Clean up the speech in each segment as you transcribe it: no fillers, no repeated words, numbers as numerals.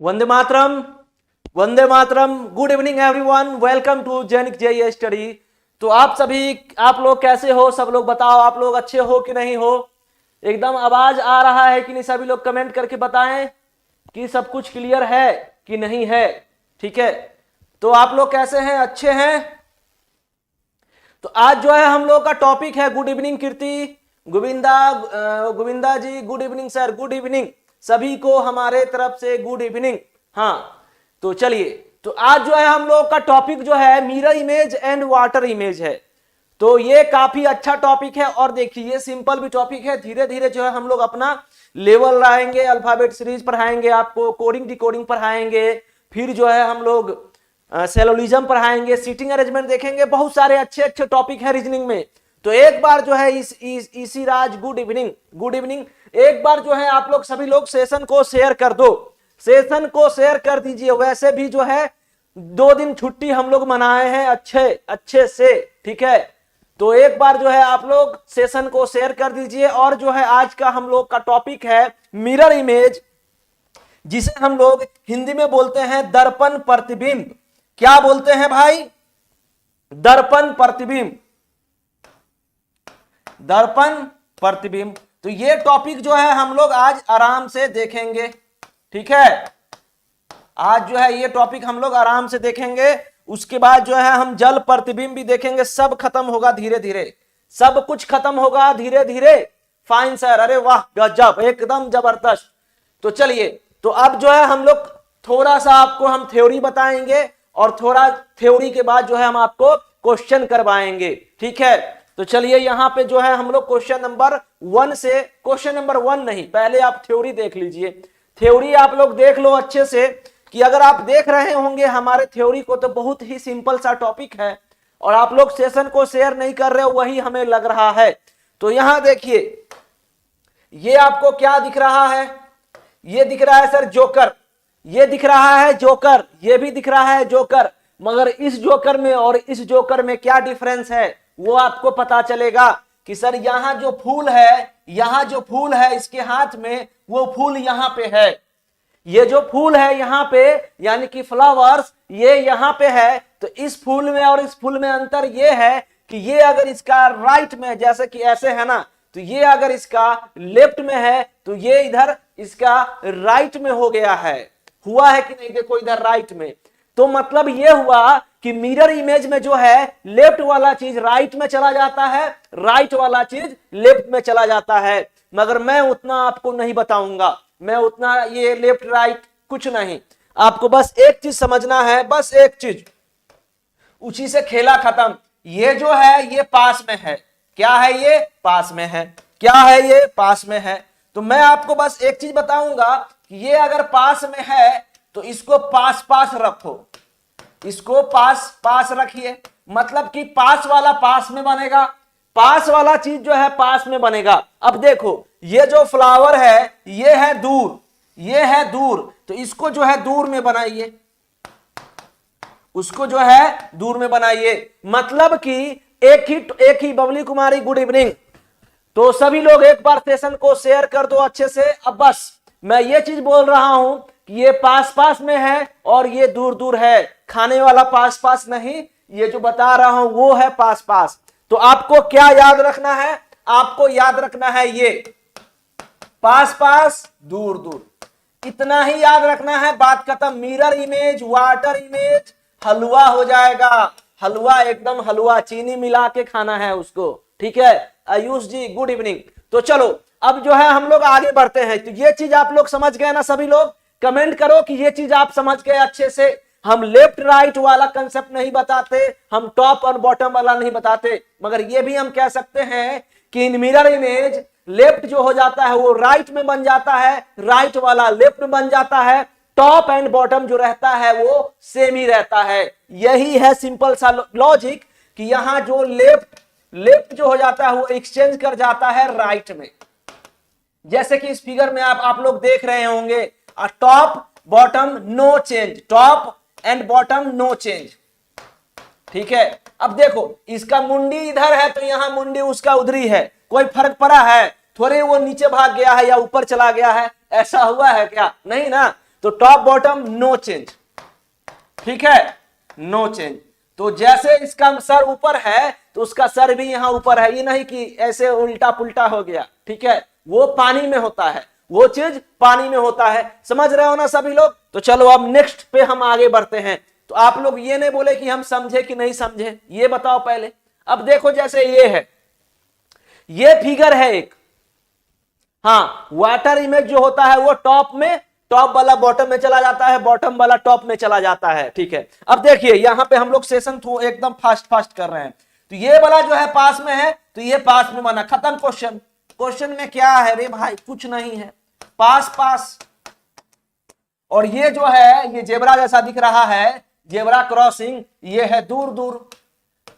वंदे मातरम, वंदे मातरम। Good evening everyone, welcome to Jainik JEE study. तो आप लोग कैसे हो? सब लोग बताओ, आप लोग अच्छे हो कि नहीं हो? एकदम आवाज आ रहा है कि नहीं? सभी लोग कमेंट करके बताएं कि सब कुछ क्लियर है कि नहीं है। ठीक है, तो आप लोग कैसे हैं? अच्छे हैं? तो आज जो है हम लोग का टॉपिक है good evening Kirti, Govinda ji, good evening sir, good evening सभी को हमारे तरफ से गुड इवनिंग। हाँ, तो चलिए, तो आज जो है हम लोग का टॉपिक जो है mirror image and water image है। तो ये काफी अच्छा टॉपिक है और देखिए ये सिंपल भी टॉपिक है। धीरे धीरे जो है हम लोग अपना लेवल लाएंगे, अल्फाबेट सीरीज पढ़ाएंगे, आपको कोडिंग डिकोडिंग पढ़ाएंगे, फिर जो है हम लोग सेलोलिज्म पढ़ाएंगे, सीटिंग अरेंजमेंट देखेंगे, बहुत सारे अच्छे अच्छे टॉपिक है रीजनिंग में। तो एक बार जो है इसी राज गुड इवनिंग, गुड इवनिंग। एक बार जो है आप लोग सभी लोग सेशन को शेयर कर दो, सेशन को शेयर कर दीजिए। वैसे भी जो है 2 दिन छुट्टी हम लोग मनाए हैं अच्छे अच्छे से, ठीक है। तो एक बार जो है आप लोग सेशन को शेयर कर दीजिए। और जो है आज का हम लोग का टॉपिक है मिरर इमेज, जिसे हम लोग हिंदी में बोलते हैं दर्पण प्रतिबिंब। क्या बोलते हैं भाई? दर्पण प्रतिबिंब, दर्पण प्रतिबिंब। तो ये टॉपिक जो है हम लोग आज आराम से देखेंगे, ठीक है। आज जो है ये टॉपिक हम लोग आराम से देखेंगे। उसके बाद जो है हम जल प्रतिबिंब भी देखेंगे। सब खत्म होगा धीरे धीरे, सब कुछ खत्म होगा धीरे धीरे। फाइन सर, अरे वाह, गजब, एकदम जबरदस्त। तो चलिए, तो अब जो है हम लोग थोड़ा सा आपको हम थ्योरी बताएंगे और थोड़ा थ्योरी के बाद जो है हम आपको क्वेश्चन करवाएंगे, ठीक है। तो चलिए, यहां पे जो है हम लोग क्वेश्चन नंबर 1 से, क्वेश्चन नंबर 1 नहीं, पहले आप थ्योरी देख लीजिए। थ्योरी आप लोग देख लो अच्छे से, कि अगर आप देख रहे होंगे हमारे थ्योरी को तो बहुत ही सिंपल सा टॉपिक है और आप लोग सेशन को शेयर नहीं कर रहे हो, वही हमें लग रहा है। तो यहां देखिए, ये आपको क्या दिख रहा है? ये दिख रहा है सर जोकर, ये दिख रहा है जोकर, ये भी दिख रहा है जोकर। मगर इस जोकर में और इस जोकर में क्या डिफरेंस है वो आपको पता चलेगा कि सर यहां जो फूल है, यहां जो फूल है इसके हाथ में, वो फूल यहां पे है। ये जो फूल है यहां पे, यानी कि फ्लावर्स, ये यहां पे है। तो इस फूल में और इस फूल में अंतर ये है कि ये अगर इसका राइट में, जैसे कि ऐसे है ना, तो ये अगर इसका लेफ्ट में है तो ये इधर इसका राइट में हो गया है। हुआ है कि नहीं? देखो इधर राइट में। तो मतलब ये हुआ कि मिरर इमेज में जो है लेफ्ट वाला चीज राइट में चला जाता है, राइट वाला चीज लेफ्ट में चला जाता है। मगर मैं उतना आपको नहीं बताऊंगा, मैं उतना ये लेफ्ट राइट कुछ नहीं, आपको बस एक चीज समझना है, बस एक चीज, उसी से खेला खत्म। ये जो है ये पास में है, क्या है? ये पास में है। क्या है? ये पास में है। तो मैं आपको बस एक चीज बताऊंगा कि ये अगर पास में है तो इसको पास पास रखो, इसको पास पास रखिए, मतलब कि पास वाला पास में बनेगा, पास वाला चीज जो है पास में बनेगा। अब देखो, ये जो फ्लावर है ये है दूर, ये है दूर, तो इसको जो है दूर में बनाइए, उसको जो है दूर में बनाइए। मतलब कि एक ही बबली कुमारी, गुड इवनिंग। तो सभी लोग एक बार सेशन को शेयर कर दो अच्छे से। अब बस मैं ये चीज बोल रहा हूं कि ये पास पास में है और ये दूर दूर है, खाने वाला पास पास नहीं, ये जो बता रहा हूं वो है पास पास। तो आपको क्या याद रखना है? आपको याद रखना है ये पास पास दूर दूर, इतना ही याद रखना है, बात खत्म। मिरर इमेज, वाटर इमेज, हलवा हो जाएगा, हलवा, एकदम हलवा, चीनी मिला के खाना है उसको, ठीक है। आयुष जी गुड इवनिंग। तो चलो अब जो है हम लोग आगे बढ़ते हैं। तो ये चीज आप लोग समझ गए ना? सभी लोग कमेंट करो कि ये चीज आप समझ गए अच्छे से। हम लेफ्ट राइट वाला कंसेप्ट नहीं बताते, हम टॉप और बॉटम वाला नहीं बताते, मगर ये भी हम कह सकते हैं कि इन मिरर इमेज लेफ्ट जो हो जाता है वो राइट में बन जाता है, राइट वाला लेफ्ट में बन जाता है, टॉप एंड बॉटम जो रहता है वो सेम ही रहता है। यही है सिंपल सा लॉजिक कि यहां जो लेफ्ट जो हो जाता है वो एक्सचेंज कर जाता है राइट में। जैसे कि इस फिगर में आप लोग देख रहे होंगे, top bottom no change, top and bottom no change, ठीक है। अब देखो इसका मुंडी इधर है तो यहां मुंडी उसका उधरी है, कोई फर्क पड़ा है? थोड़े वो नीचे भाग गया है या ऊपर चला गया है, ऐसा हुआ है क्या? नहीं ना। तो टॉप बॉटम नो चेंज, ठीक है, नो चेंज। तो जैसे इसका सर ऊपर है तो उसका सर भी यहां ऊपर है, ये नहीं कि ऐसे उल्टा पुल्टा हो गया, ठीक है, वो पानी में होता है, वो चीज पानी में होता है। समझ रहे हो ना सभी लोग? तो चलो अब नेक्स्ट पे हम आगे बढ़ते हैं। तो आप लोग ये नहीं बोले कि हम समझे कि नहीं समझे, ये बताओ पहले। अब देखो जैसे ये है, ये फिगर है एक, हाँ, वाटर इमेज जो होता है वो टॉप में, टॉप वाला बॉटम में चला जाता है, बॉटम वाला टॉप में चला जाता है, ठीक है। अब देखिए यहां पे हम लोग सेशन एकदम फास्ट फास्ट कर रहे हैं। तो ये वाला जो है पास में है, तो ये पास में बना, खत्म क्वेश्चन। क्वेश्चन में क्या है रे भाई? कुछ नहीं है, पास पास। और ये जो है ये जेब्रा जैसा दिख रहा है, जेब्रा क्रॉसिंग, ये है दूर दूर,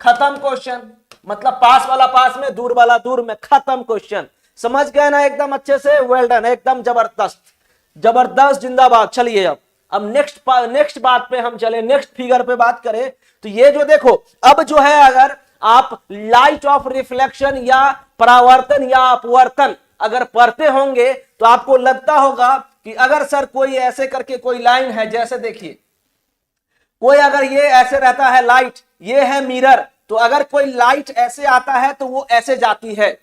खत्म क्वेश्चन। मतलब पास वाला पास में, दूर वाला दूर में, खत्म क्वेश्चन। समझ गए ना एकदम अच्छे से? वेल डन, एकदम जबरदस्त जबरदस्त, जिंदाबाद। चलिए अब नेक्स्ट बात पे हम चले, नेक्स्ट फिगर पे बात करें। तो ये जो देखो, अब जो है अगर आप लाइट ऑफ रिफ्लेक्शन या परावर्तन या अपवर्तन अगर पढ़ते होंगे तो आपको लगता होगा कि अगर सर कोई ऐसे करके कोई लाइन है, जैसे देखिए कोई अगर ये ऐसे रहता है लाइट, ये है मिरर, तो अगर कोई लाइट ऐसे आता है तो वो ऐसे जाती है।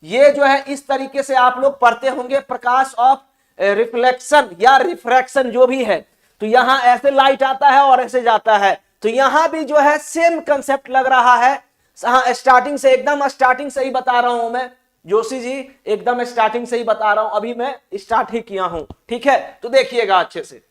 ये जो है इस तरीके से आप लोग पढ़ते होंगे, प्रकाश ऑफ रिफ्लेक्शन या रिफ्रैक्शन जो भी है। तो यहां ऐसे लाइट आता है और ऐसे जाता है। तो यहां भी जो है सेम कंसेप्ट लग रहा है। हाँ, स्टार्टिंग से, एकदम स्टार्टिंग से ही बता रहा हूं मैं जोशी जी, एकदम स्टार्टिंग से ही बता रहा हूं, अभी मैं स्टार्ट ही किया हूं, ठीक है। तो देखिएगा अच्छे से।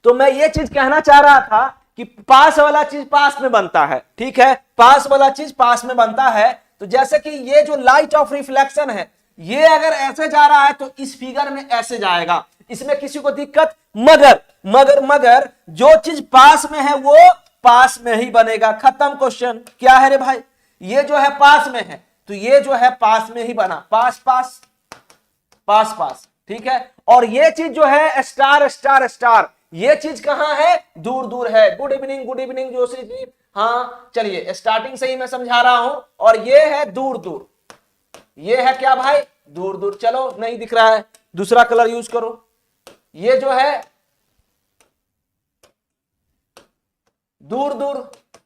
तो मैं ये चीज कहना चाह रहा था कि पास वाला चीज पास में बनता है, ठीक है, पास वाला चीज पास में बनता है। तो जैसे कि ये जो लाइट ऑफ रिफ्लेक्शन है, ये अगर ऐसे जा रहा है तो इस फिगर में ऐसे जाएगा, इसमें किसी को दिक्कत? मगर मगर मगर जो चीज पास में है वो पास में ही बनेगा, खत्म क्वेश्चन। क्या है रे भाई? ये जो है पास में है, तो ये जो है पास में ही बना, पास पास पास पास, ठीक है। और ये चीज जो है स्टार स्टार स्टार, ये चीज कहां है? दूर दूर है। Good evening Joshi ji. हाँ चलिए, स्टार्टिंग से ही मैं समझा रहा हूं। और ये है दूर दूर, ये है क्या भाई? दूर दूर। चलो नहीं दिख रहा है, दूसरा कलर यूज करो। ये जो है दूर दूर,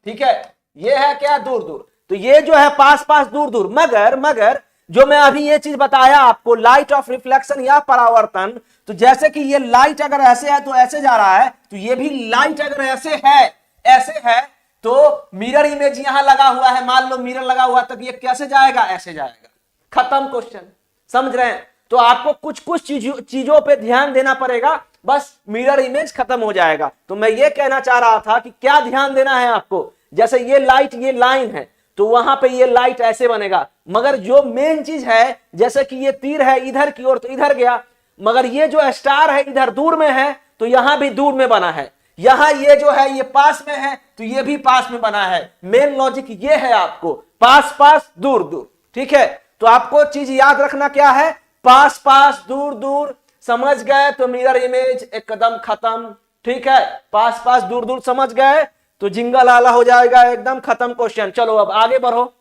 ठीक है, ये है क्या? दूर दूर। तो ये जो है पास पास दूर दूर। मगर जो मैं अभी ये चीज बताया आपको, लाइट ऑफ रिफ्लेक्शन या परावर्तन, तो जैसे कि ये लाइट अगर ऐसे है तो ऐसे जा रहा है, तो ये भी लाइट अगर ऐसे है तो मिरर इमेज यहां लगा हुआ है, मान लो मिरर लगा हुआ, तो ये कैसे जाएगा? ऐसे जाएगा, खत्म क्वेश्चन। समझ रहे हैं? तो आपको कुछ कुछ चीजों पे ध्यान देना पड़ेगा, बस मिरर इमेज खत्म हो जाएगा। तो मैं ये कहना चाह रहा था कि क्या ध्यान देना है आपको, जैसे ये लाइट, ये लाइन है, तो वहां पे ये लाइट ऐसे बनेगा। मगर जो मेन चीज है, जैसे कि ये तीर है इधर की ओर तो इधर गया, मगर ये जो स्टार है इधर दूर में है, तो यहां भी दूर में बना है। यहां ये जो है ये पास में है, तो ये भी पास में बना है। मेन लॉजिक ये है आपको, पास पास दूर दूर, ठीक है। तो आपको चीज याद रखना क्या है? पास पास दूर दूर। समझ गए? तो मिरर इमेज एकदम खत्म, ठीक है। पास पास दूर दूर समझ गए तो जिंगल आला हो जाएगा, एकदम खत्म क्वेश्चन। चलो अब आगे बढ़ो।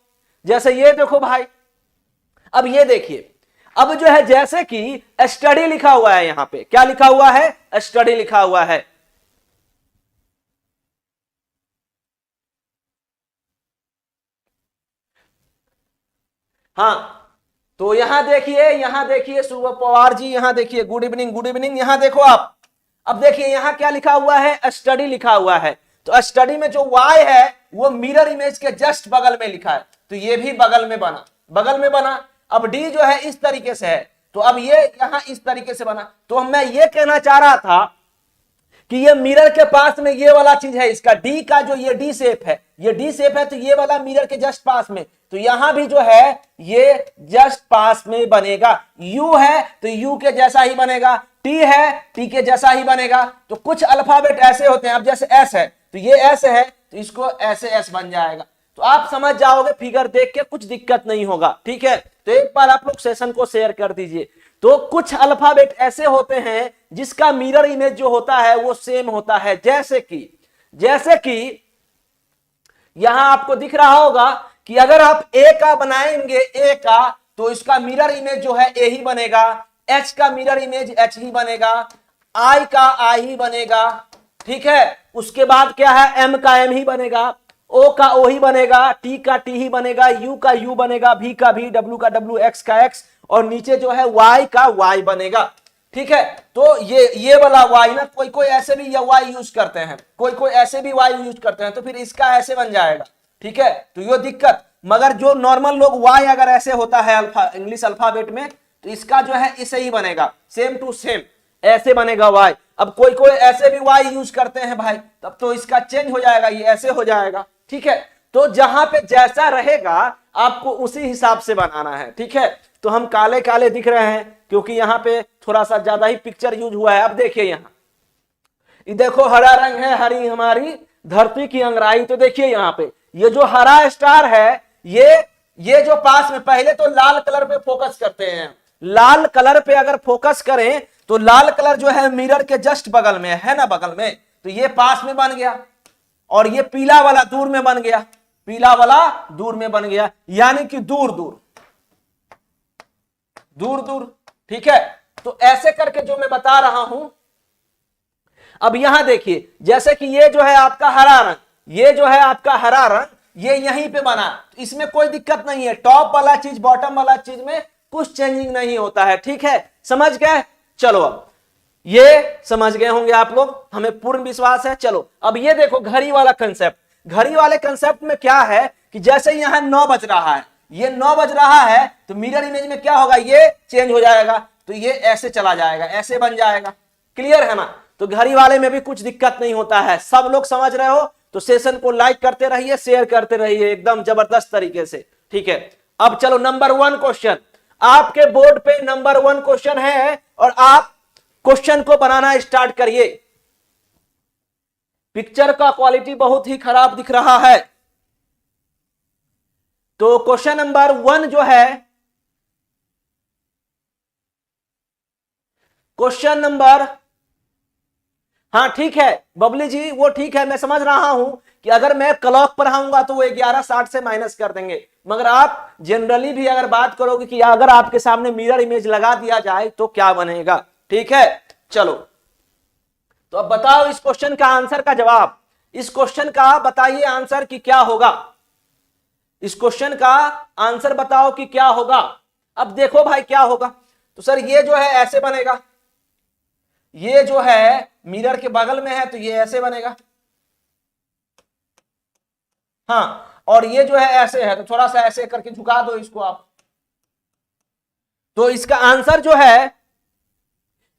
जैसे ये देखो भाई, अब ये देखिए, अब जो है जैसे कि स्टडी लिखा हुआ है, यहां पे क्या लिखा हुआ है? स्टडी लिखा हुआ है। हाँ, तो यहां देखिए सुबह पवार जी, यहां देखिए, गुड इवनिंग। यहां देखो आप, अब देखिए यहां क्या लिखा हुआ है? स्टडी लिखा हुआ है। तो स्टडी में जो वाई है वो मिरर इमेज के जस्ट बगल में लिखा है, तो ये भी बगल में बना। अब डी जो है इस तरीके से है, तो अब ये यहां इस तरीके से बना। तो मैं ये कहना चाह रहा था कि ये मिरर के पास में ये वाला चीज है, इसका डी का जो ये डी शेप है, तो ये वाला मिरर के जस्ट पास में, तो यहां भी जो है ये जस्ट पास में बनेगा। यू है तो यू के जैसा ही बनेगा, टी है टी के जैसा ही बनेगा। तो कुछ अल्फाबेट ऐसे होते हैं, अब जैसे एस है तो ये एस है, तो इसको ऐसे एस बन जाएगा। तो आप समझ जाओगे, फिगर देख के कुछ दिक्कत नहीं होगा, ठीक है। तो एक बार आप लोग सेशन को शेयर कर दीजिए। तो कुछ अल्फाबेट ऐसे होते हैं जिसका मिरर इमेज जो होता है वो सेम होता है, जैसे कि यहां आपको दिख रहा होगा कि अगर आप ए का बनाएंगे, ए का, तो इसका मिरर इमेज जो है ए ही बनेगा, एच का मिरर इमेज एच ही बनेगा, आई का आई ही बनेगा, ठीक है। उसके बाद क्या है, एम का एम ही बनेगा, ओ का ओ ही बनेगा, टी का टी ही बनेगा, यू का यू बनेगा, भी का भी, डब्ल्यू का डब्ल्यू, एक्स का एक्स, और नीचे जो है वाई का वाई बनेगा, ठीक है। तो ये वाला वाई ना, कोई कोई ऐसे भी वाई यूज करते हैं, कोई कोई ऐसे भी वाई यूज करते हैं, तो फिर इसका ऐसे बन जाएगा, ठीक है। तो ये दिक्कत, मगर जो नॉर्मल लोग वाई अगर ऐसे होता है अल्फा इंग्लिश अल्फाबेट में, तो इसका जो है इसे ही बनेगा, सेम टू सेम ऐसे बनेगा वाई। अब कोई कोई ऐसे भी वाई यूज करते हैं भाई, तब तो इसका चेंज हो जाएगा, ये ऐसे हो जाएगा, ठीक है। तो जहां पे जैसा रहेगा आपको उसी हिसाब से बनाना है, ठीक है। तो हम काले काले दिख रहे हैं क्योंकि यहाँ पे थोड़ा सा ज्यादा ही पिक्चर यूज हुआ है। अब देखिए यहाँ, ये देखो हरा रंग है, हरी हमारी धरती की अंगराई। तो देखिए यहाँ पे ये जो हरा स्टार है, ये जो पास में, पहले तो लाल कलर पे फोकस करते हैं, लाल कलर पे अगर फोकस करें तो लाल कलर जो है मिरर के जस्ट बगल में है ना, बगल में, तो ये पास में बन गया, और ये पीला वाला दूर में बन गया, पीला वाला दूर में बन गया, यानी कि दूर दूर दूर दूर, ठीक है। तो ऐसे करके जो मैं बता रहा हूं, अब यहां देखिए, जैसे कि ये जो है आपका हरा रंग, ये जो है आपका हरा रंग, ये यहीं पे बना, तो इसमें कोई दिक्कत नहीं है, टॉप वाला चीज बॉटम वाला चीज में कुछ चेंजिंग नहीं होता है, ठीक है। समझ गए? चलो अब ये समझ गए होंगे आप लोग, हमें पूर्ण विश्वास है। चलो अब ये देखो घड़ी वाला कंसेप्ट, घड़ी वाले कंसेप्ट में क्या है कि जैसे यहां 9 बज रहा है, ये 9 बज रहा है, तो मिरर इमेज में क्या होगा, ये चेंज हो जाएगा, तो ये ऐसे चला जाएगा, ऐसे बन जाएगा, क्लियर है ना। तो घड़ी वाले में भी कुछ दिक्कत नहीं होता है, सब लोग समझ रहे हो तो सेशन को लाइक करते रहिए, शेयर करते रहिए एकदम जबरदस्त तरीके से, ठीक है। अब चलो नंबर 1 क्वेश्चन, आपके बोर्ड पे नंबर 1 क्वेश्चन है, और आप क्वेश्चन को बनाना स्टार्ट करिए। पिक्चर का क्वालिटी बहुत ही खराब दिख रहा है, तो क्वेश्चन नंबर 1 जो है, क्वेश्चन नंबर, हाँ ठीक है बबली जी, वो ठीक है, मैं समझ रहा हूं कि अगर मैं क्लॉक पढ़ाऊंगा तो वो 11:60 से माइनस कर देंगे, मगर आप जनरली भी अगर बात करोगे कि अगर आपके सामने मिरर इमेज लगा दिया जाए तो क्या बनेगा, ठीक है। चलो तो अब बताओ इस क्वेश्चन का आंसर का जवाब, इस क्वेश्चन का बताइए आंसर कि क्या होगा, इस क्वेश्चन का आंसर बताओ कि क्या होगा। अब देखो भाई क्या होगा, तो सर ये जो है ऐसे बनेगा, ये जो है मिरर के बगल में है तो ये ऐसे बनेगा, हाँ, और ये जो है ऐसे है, तो थोड़ा सा ऐसे करके झुका दो इसको आप, तो इसका आंसर जो है,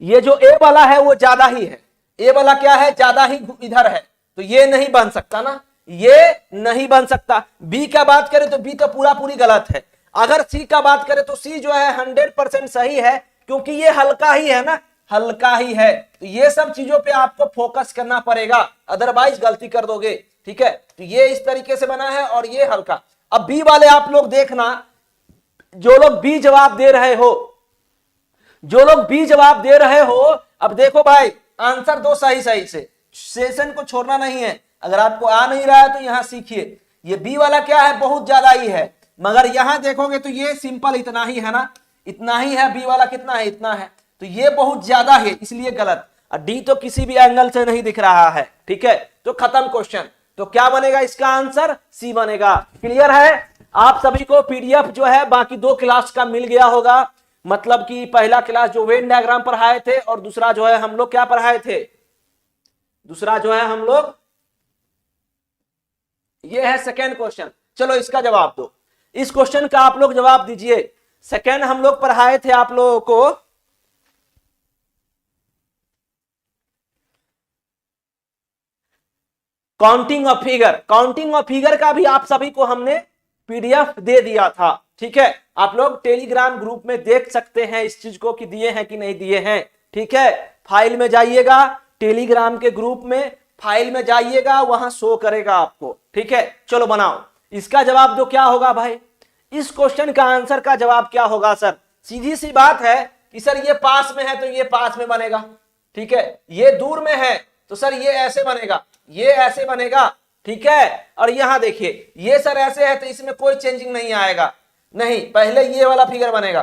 ये जो ए वाला है वो ज्यादा ही है, ए वाला क्या है, ज्यादा ही इधर है, तो ये नहीं बन सकता ना, ये नहीं बन सकता। बी का बात करें तो बी तो पूरा पूरी गलत है, अगर सी का बात करें तो सी जो है 100% सही है, क्योंकि ये हल्का ही है ना, हल्का ही है। तो ये सब चीजों पे आपको फोकस करना पड़ेगा, अदरवाइज गलती कर दोगे, ठीक है। तो ये इस तरीके से बना है और ये हल्का। अब बी वाले आप लोग देखना, जो लोग बी जवाब दे रहे हो, जो लोग बी जवाब दे रहे हो, अब देखो भाई आंसर दो सही सही से, सेशन को छोड़ना नहीं है। अगर आपको आ नहीं रहा है तो यहां सीखिए। ये बी वाला क्या है, बहुत ज्यादा ही है, मगर यहां देखोगे तो ये सिंपल इतना ही है ना, इतना ही है। बी वाला कितना है, इतना है, तो ये बहुत ज्यादा है, इसलिए गलत। और डी तो किसी भी एंगल से नहीं दिख रहा है, ठीक है। तो खत्म क्वेश्चन। तो क्या बनेगा इसका आंसर, सी बनेगा। क्लियर है? आप सभी को पीडीएफ जो है बाकी 2 क्लास का मिल गया होगा, मतलब कि पहला क्लास जो वेन डायग्राम पढ़ाए थे, और दूसरा जो है हम लोग क्या पढ़ाए थे, दूसरा जो है हम लोग, ये है सेकेंड क्वेश्चन। चलो इसका जवाब दो, इस क्वेश्चन का आप लोग जवाब दीजिए। सेकेंड हम लोग पढ़ाए थे आप लोगों को counting of figure, counting of figure का भी आप सभी को हमने पीडीएफ दे दिया था, ठीक है। आप लोग टेलीग्राम ग्रुप में देख सकते हैं इस चीज को कि दिए हैं कि नहीं दिए हैं, ठीक है। फाइल में जाइएगा, टेलीग्राम के ग्रुप में फाइल में जाइएगा, वहां शो करेगा आपको, ठीक है। चलो बनाओ, इसका जवाब दो क्या होगा भाई, इस क्वेश्चन का आंसर का जवाब क्या होगा सर। सीधी सी बात है कि सर ये पास में है तो ये पास में बनेगा, ठीक है। ये दूर में है तो सर ये ऐसे बनेगा, ये ऐसे बनेगा, ठीक है। और यहां देखिए ये सर ऐसे है तो इसमें कोई चेंजिंग नहीं आएगा, नहीं, पहले ये वाला फिगर बनेगा,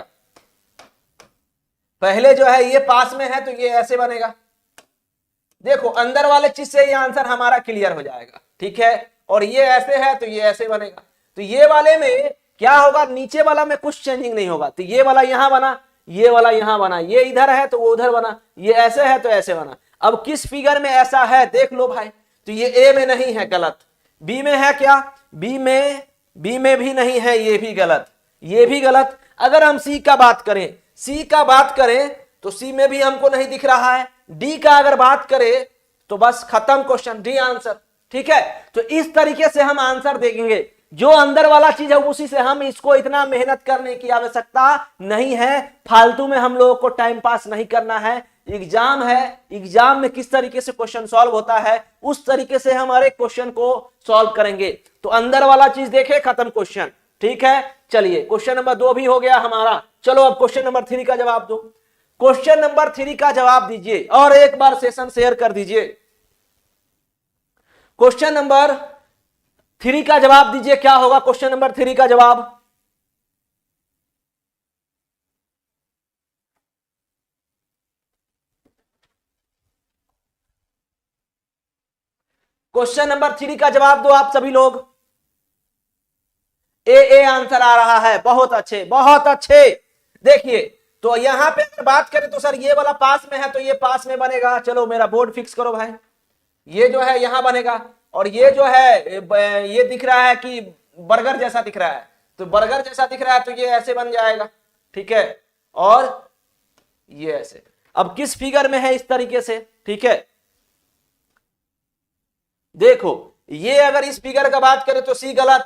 पहले जो है ये पास में है तो ये ऐसे बनेगा, देखो अंदर वाले चीज से ये आंसर हमारा क्लियर हो जाएगा, ठीक है। और ये ऐसे है तो ये ऐसे बनेगा, तो ये वाले में क्या होगा, नीचे वाला में कुछ चेंजिंग नहीं होगा, तो ये वाला यहां बना, ये वाला यहां बना, ये इधर है तो वो उधर बना, ये ऐसे है तो ऐसे बना। अब किस फिगर में ऐसा है देख लो भाई, तो ये ए में नहीं है, गलत। बी में है क्या, बी में भी नहीं है, ये भी गलत, ये भी गलत। अगर हम सी का बात करें, सी का बात करें तो सी में भी हमको नहीं दिख रहा है। डी का अगर बात करें तो बस खत्म क्वेश्चन, डी आंसर, ठीक है। तो इस तरीके से हम आंसर देखेंगे, जो अंदर वाला चीज है उसी से, हम इसको इतना मेहनत करने की आवश्यकता नहीं है, फालतू में हम लोगों को टाइम पास नहीं करना है। एग्जाम है, एग्जाम में किस तरीके से क्वेश्चन सॉल्व होता है उस तरीके से हम हर एक क्वेश्चन को सॉल्व करेंगे। तो अंदर वाला चीज देखे, खत्म क्वेश्चन, ठीक है। चलिए क्वेश्चन नंबर 2 भी हो गया हमारा। चलो अब क्वेश्चन नंबर 3 का जवाब दो। क्वेश्चन नंबर 3 का जवाब दीजिए और एक बार सेशन शेयर कर दीजिए। क्वेश्चन नंबर 3 का जवाब दीजिए, क्या होगा क्वेश्चन नंबर 3 का जवाब। क्वेश्चन नंबर 3 का जवाब दो आप सभी लोग। ए आंसर आ रहा है, बहुत अच्छे बहुत अच्छे। देखिए तो यहां पे अगर बात करें तो सर ये वाला पास में है तो ये पास में बनेगा। चलो मेरा बोर्ड फिक्स करो भाई, ये जो है यहां बनेगा, और ये जो है ये दिख रहा है कि बर्गर जैसा दिख रहा है, तो बर्गर जैसा दिख रहा है तो ये ऐसे बन जाएगा, ठीक है। और ये ऐसे, अब किस फिगर में है इस तरीके से, ठीक है। देखो ये अगर इस फिगर का बात करें तो सी गलत,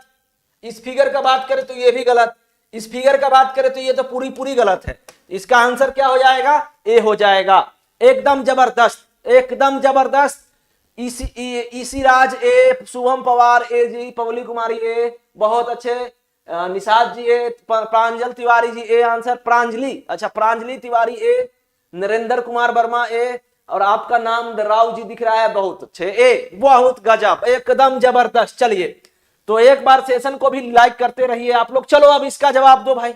इस फिगर का बात करें तो ये भी गलत, इस फिगर का बात करें तो ये तो पूरी पूरी गलत है। इसका आंसर क्या हो जाएगा, ए हो जाएगा। एकदम जबरदस्त, एकदम जबरदस्त। ईसी राज ए, शुभम पवार ए जी, पवली कुमारी ए, बहुत अच्छे। निषाद जी ए, प्रांजल तिवारी जी ए आंसर, प्रांजलि, अच्छा प्रांजलि तिवारी ए, नरेंद्र कुमार वर्मा ए, और आपका नाम राव जी दिख रहा है, बहुत अच्छे ए, बहुत गजब, एकदम जबरदस्त। चलिए तो एक बार सेशन को भी लाइक करते रहिए आप लोग। चलो अब इसका जवाब दो भाई,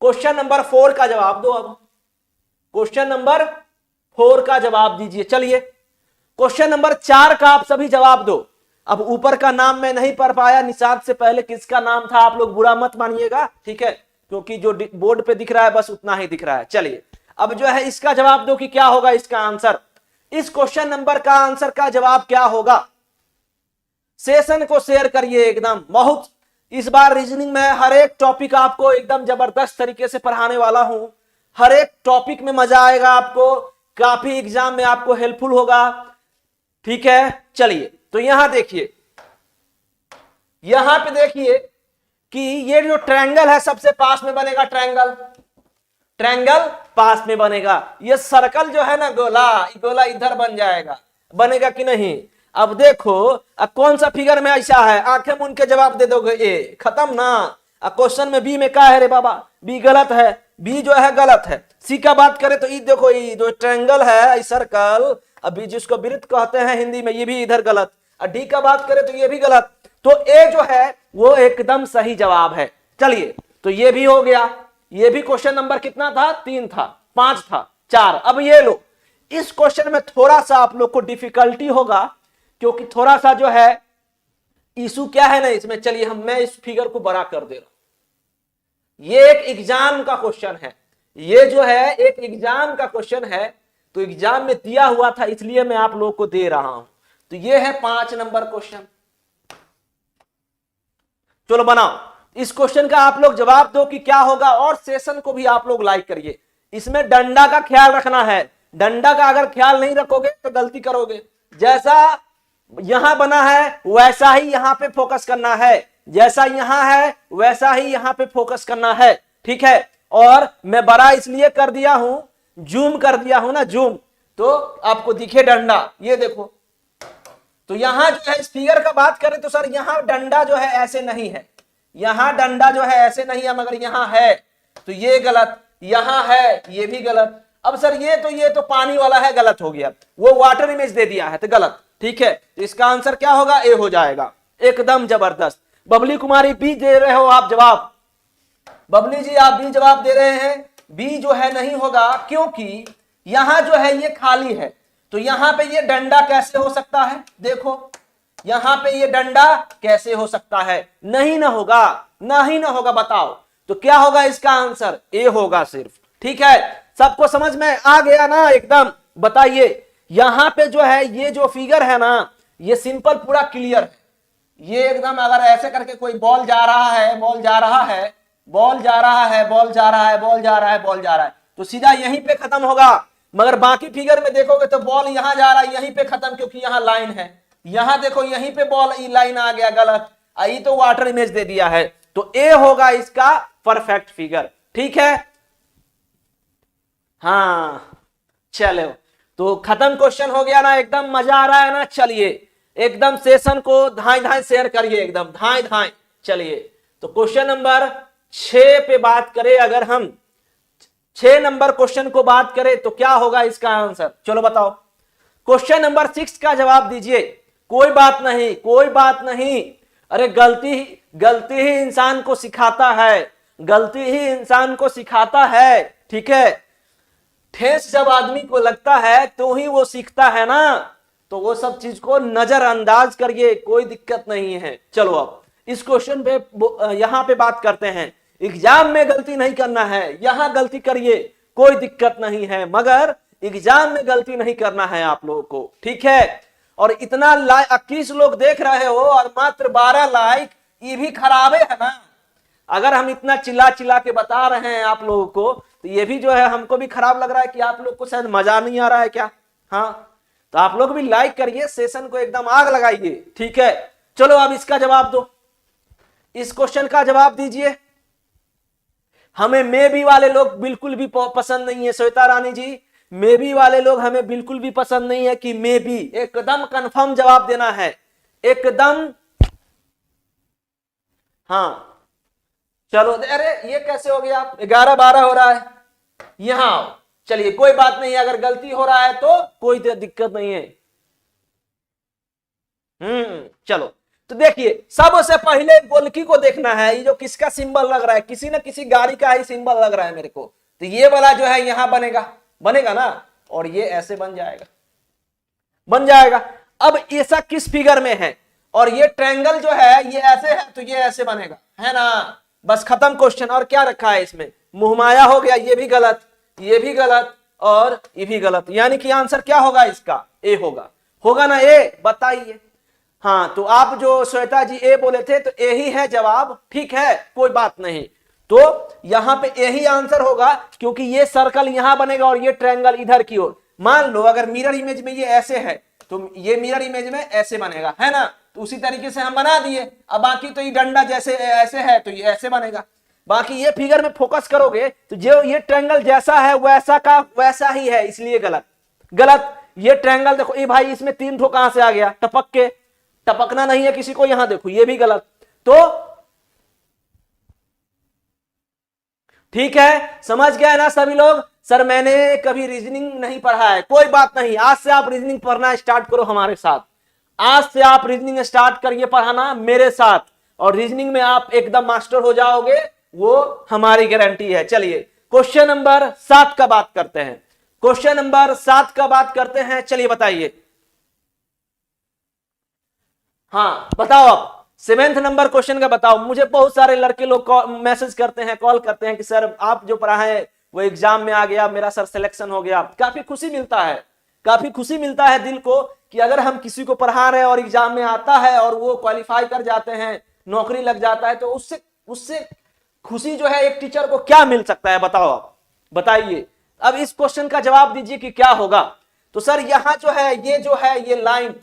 क्वेश्चन नंबर 4 का जवाब दो। अब क्वेश्चन नंबर 4 का जवाब दीजिए। चलिए क्वेश्चन नंबर 4 का आप सभी जवाब दो। अब ऊपर का नाम मैं नहीं पढ़ पाया, निषाद से पहले किसका नाम था आप लोग बुरा मत मानिएगा, ठीक है, क्योंकि जो बोर्ड पे दिख रहा है बस उतना ही दिख रहा है। चलिए अब जो है इसका जवाब दो कि क्या होगा इसका आंसर, इस क्वेश्चन नंबर का आंसर का जवाब क्या होगा। सेशन को शेयर करिए एकदम, बहुत इस बार रीजनिंग में हर एक टॉपिक आपको एकदम जबरदस्त तरीके से पढ़ाने वाला हूं। हर एक टॉपिक में मजा आएगा आपको, काफी एग्जाम में आपको हेल्पफुल होगा, ठीक है। चलिए तो यहां देखिए, यहां पे देखिए कि ये जो ट्रायंगल है सबसे पास में बनेगा, ट्रायंगल, ट्रायंगल पास में बनेगा। ये सर्कल जो है ना गोला, गोला इधर बन जाएगा, बनेगा कि नहीं। अब देखो अब कौन सा फिगर में ऐसा है, आंखें मूंद के जवाब दे दोगे ए, खत्म ना। क्वेश्चन में बी में क्या है रे बाबा, बी गलत है, बी जो है गलत है। सी का बात करें तो ये देखो, ये जो ट्रायंगल है सर्कल, अभी जिसको वृत्त कहते हैं हिंदी में, ये भी इधर गलत। और डी का बात करें तो ये भी गलत, तो ए जो है वो एकदम सही जवाब है। चलिए तो ये भी हो गया। ये भी क्वेश्चन नंबर कितना था, 3 था, 5 था, 4। अब ये लो, इस क्वेश्चन में थोड़ा सा आप लोग को डिफिकल्टी होगा, क्योंकि थोड़ा सा जो है इशू क्या है ना इसमें। चलिए मैं इस फिगर को बड़ा कर दे रहा हूं। ये एक एग्जाम का क्वेश्चन है, ये जो है एक एग्जाम का क्वेश्चन है, तो एग्जाम में दिया हुआ था इसलिए मैं आप लोगों को दे रहा हूं। तो ये है 5 नंबर क्वेश्चन। चलो बनाओ, इस क्वेश्चन का आप लोग जवाब दो कि क्या होगा, और सेशन को भी आप लोग लाइक करिए। इसमें डंडा का ख्याल रखना है, डंडा का अगर ख्याल नहीं रखोगे तो गलती करोगे। जैसा यहां बना है वैसा ही यहां पे फोकस करना है, जैसा यहां है वैसा ही यहां पे फोकस करना है, ठीक है। और मैं बड़ा इसलिए कर दिया हूं, जूम कर दिया हूं ना, जूम, तो आपको दिखे डंडा, ये देखो। तो यहां जो है इस फिगर का बात करें तो सर यहां डंडा जो है ऐसे नहीं है, यहां डंडा जो है ऐसे नहीं है, मगर यहां है तो ये गलत, यहां है ये भी गलत। अब सर ये तो पानी वाला है, गलत हो गया, वो वाटर इमेज दे दिया है तो गलत, ठीक है। इसका आंसर क्या होगा, ए हो जाएगा, एकदम जबरदस्त। बबली कुमारी बी दे रहे हो आप जवाब, बबली जी आप बी जवाब दे रहे हैं। बी जो है नहीं होगा, क्योंकि यहां जो है ये खाली है, तो यहां पे ये डंडा कैसे हो सकता है, देखो यहां पे ये डंडा कैसे हो सकता है, नहीं ना होगा, नहीं ना होगा, बताओ तो क्या होगा इसका आंसर, ए होगा सिर्फ। ठीक है, सबको समझ में आ गया ना एकदम, बताइए यहां पे जो है ये जो फिगर है ना ये सिंपल पूरा क्लियर है, ये एकदम अगर ऐसे करके कोई बॉल जा रहा है, बॉल जा रहा है, बॉल जा रहा है, बॉल जा रहा है, बॉल जा रहा है, बॉल जा रहा है, तो सीधा यहीं पे खत्म होगा। मगर बाकी फिगर में देखोगे तो बॉल यहां जा रहा है, यहीं पे खत्म, क्योंकि यहां लाइन है, यहां देखो यहीं पे बॉल लाइन आ गया, गलत, आई तो वाटर इमेज दे दिया है, तो ए होगा इसका परफेक्ट फिगर। ठीक है, हाँ चलो तो खत्म क्वेश्चन हो गया ना, एकदम मजा आ रहा है ना, चलिए एकदम सेशन को धाए धाए शेयर करिए, एकदम धाए धाए। चलिए तो क्वेश्चन नंबर 6 पे बात करें, अगर हम 6 नंबर क्वेश्चन को बात करें तो क्या होगा इसका आंसर, चलो बताओ। क्वेश्चन नंबर 6 का जवाब दीजिए। कोई बात नहीं, कोई बात नहीं, अरे गलती ही इंसान को सिखाता है, गलती ही इंसान को सिखाता है। ठीक है, ठेस जब आदमी को लगता है तो ही वो सीखता है ना, तो वो सब चीज को नजरअंदाज करिए, कोई दिक्कत नहीं है। चलो अब इस क्वेश्चन पे यहां पे बात करते हैं। एग्जाम में गलती नहीं करना है, यहां गलती करिए कोई दिक्कत नहीं है, मगर एग्जाम में गलती नहीं करना है आप लोगों को। ठीक है, और इतना 21 लोग देख रहे हो और मात्र 12 लाइक, ये भी खराब है ना। अगर हम इतना चिल्ला चिल्ला के बता रहे हैं आप लोगों को, तो ये भी जो है हमको भी खराब लग रहा है कि आप लोग को शायद मजा नहीं आ रहा है क्या। हाँ तो आप लोग भी लाइक करिए, सेशन को एकदम आग लगाइए। ठीक है, चलो अब इसका जवाब दो, इस क्वेश्चन का जवाब दीजिए। हमें मे बी वाले लोग बिल्कुल भी पसंद नहीं है, श्वेता रानी जी, मे बी वाले लोग हमें बिल्कुल भी पसंद नहीं है कि मे बी, एकदम कंफर्म जवाब देना है, एकदम। हाँ चलो, अरे ये कैसे हो गया, 11-12 हो रहा है, यहां आओ। चलिए कोई बात नहीं, अगर गलती हो रहा है तो कोई दिक्कत नहीं है। चलो तो देखिए, सबसे पहले गोलकी को देखना है, ये जो किसका सिंबल लग रहा है, किसी न किसी गाड़ी का ही सिंबल लग रहा है मेरे को, तो ये वाला जो है यहां बनेगा, बनेगा ना, और ये ऐसे बन जाएगा, बन जाएगा। अब ऐसा किस फिगर में है, और ये ट्रायंगल जो है ये ऐसे है तो ये ऐसे बनेगा, है ना, बस खत्म क्वेश्चन। और क्या रखा है इसमें, मुहमाया हो गया, ये भी गलत, ये भी गलत, और ये भी गलत, यानी कि आंसर क्या होगा इसका, ए होगा, होगा ना ए, बताइए। हाँ तो आप जो श्वेता जी ए बोले थे तो ए ही है जवाब, ठीक है कोई बात नहीं, तो यहां पे ए ही आंसर होगा, क्योंकि ये सर्कल यहां बनेगा और ये ट्रायंगल इधर की ओर। मान लो अगर मिरर इमेज में ये ऐसे है तो ये मिरर इमेज में ऐसे बनेगा, है ना, तो उसी तरीके से हम बना दिए। अब बाकी तो ये डंडा जैसे ऐसे है तो ये ऐसे बनेगा, बाकी ये फिगर में फोकस करोगे तो जो ये ट्रायंगल जैसा है वैसा का वैसा ही है, इसलिए गलत, गलत। ये ट्रायंगल देखो, ये भाई इसमें 3 ठो कहां से आ गया, टपक के, टपकना नहीं है किसी को, यहां देखो ये भी गलत। तो ठीक है, समझ गए ना सभी लोग। सर मैंने कभी रीजनिंग नहीं पढ़ा है, कोई बात नहीं, आज से आप रीजनिंग पढ़ना स्टार्ट करो हमारे साथ, आज से आप रीजनिंग स्टार्ट करिए पढ़ाना मेरे साथ, और रीजनिंग में आप एकदम मास्टर हो जाओगे, वो हमारी गारंटी है। चलिए क्वेश्चन नंबर 7 का बात करते हैं, क्वेश्चन नंबर 7 का बात करते हैं, चलिए बताइए। हाँ बताओ, अब 7th नंबर क्वेश्चन का बताओ। मुझे बहुत सारे लड़के लोग मैसेज करते हैं, कॉल करते हैं कि सर आप जो पढ़ा है वो एग्जाम में आ गया, मेरा सर सिलेक्शन हो गया। काफी खुशी मिलता है, काफी खुशी मिलता है दिल को कि अगर हम किसी को पढ़ा रहे हैं और एग्जाम में आता है और वो क्वालिफाई कर जाते हैं, नौकरी लग जाता है, तो उससे उससे खुशी जो है एक टीचर को क्या मिल सकता है, बताओ आप, बताइए। अब इस क्वेश्चन का जवाब दीजिए कि क्या होगा। तो सर यहां जो है ये जो है ये लाइन,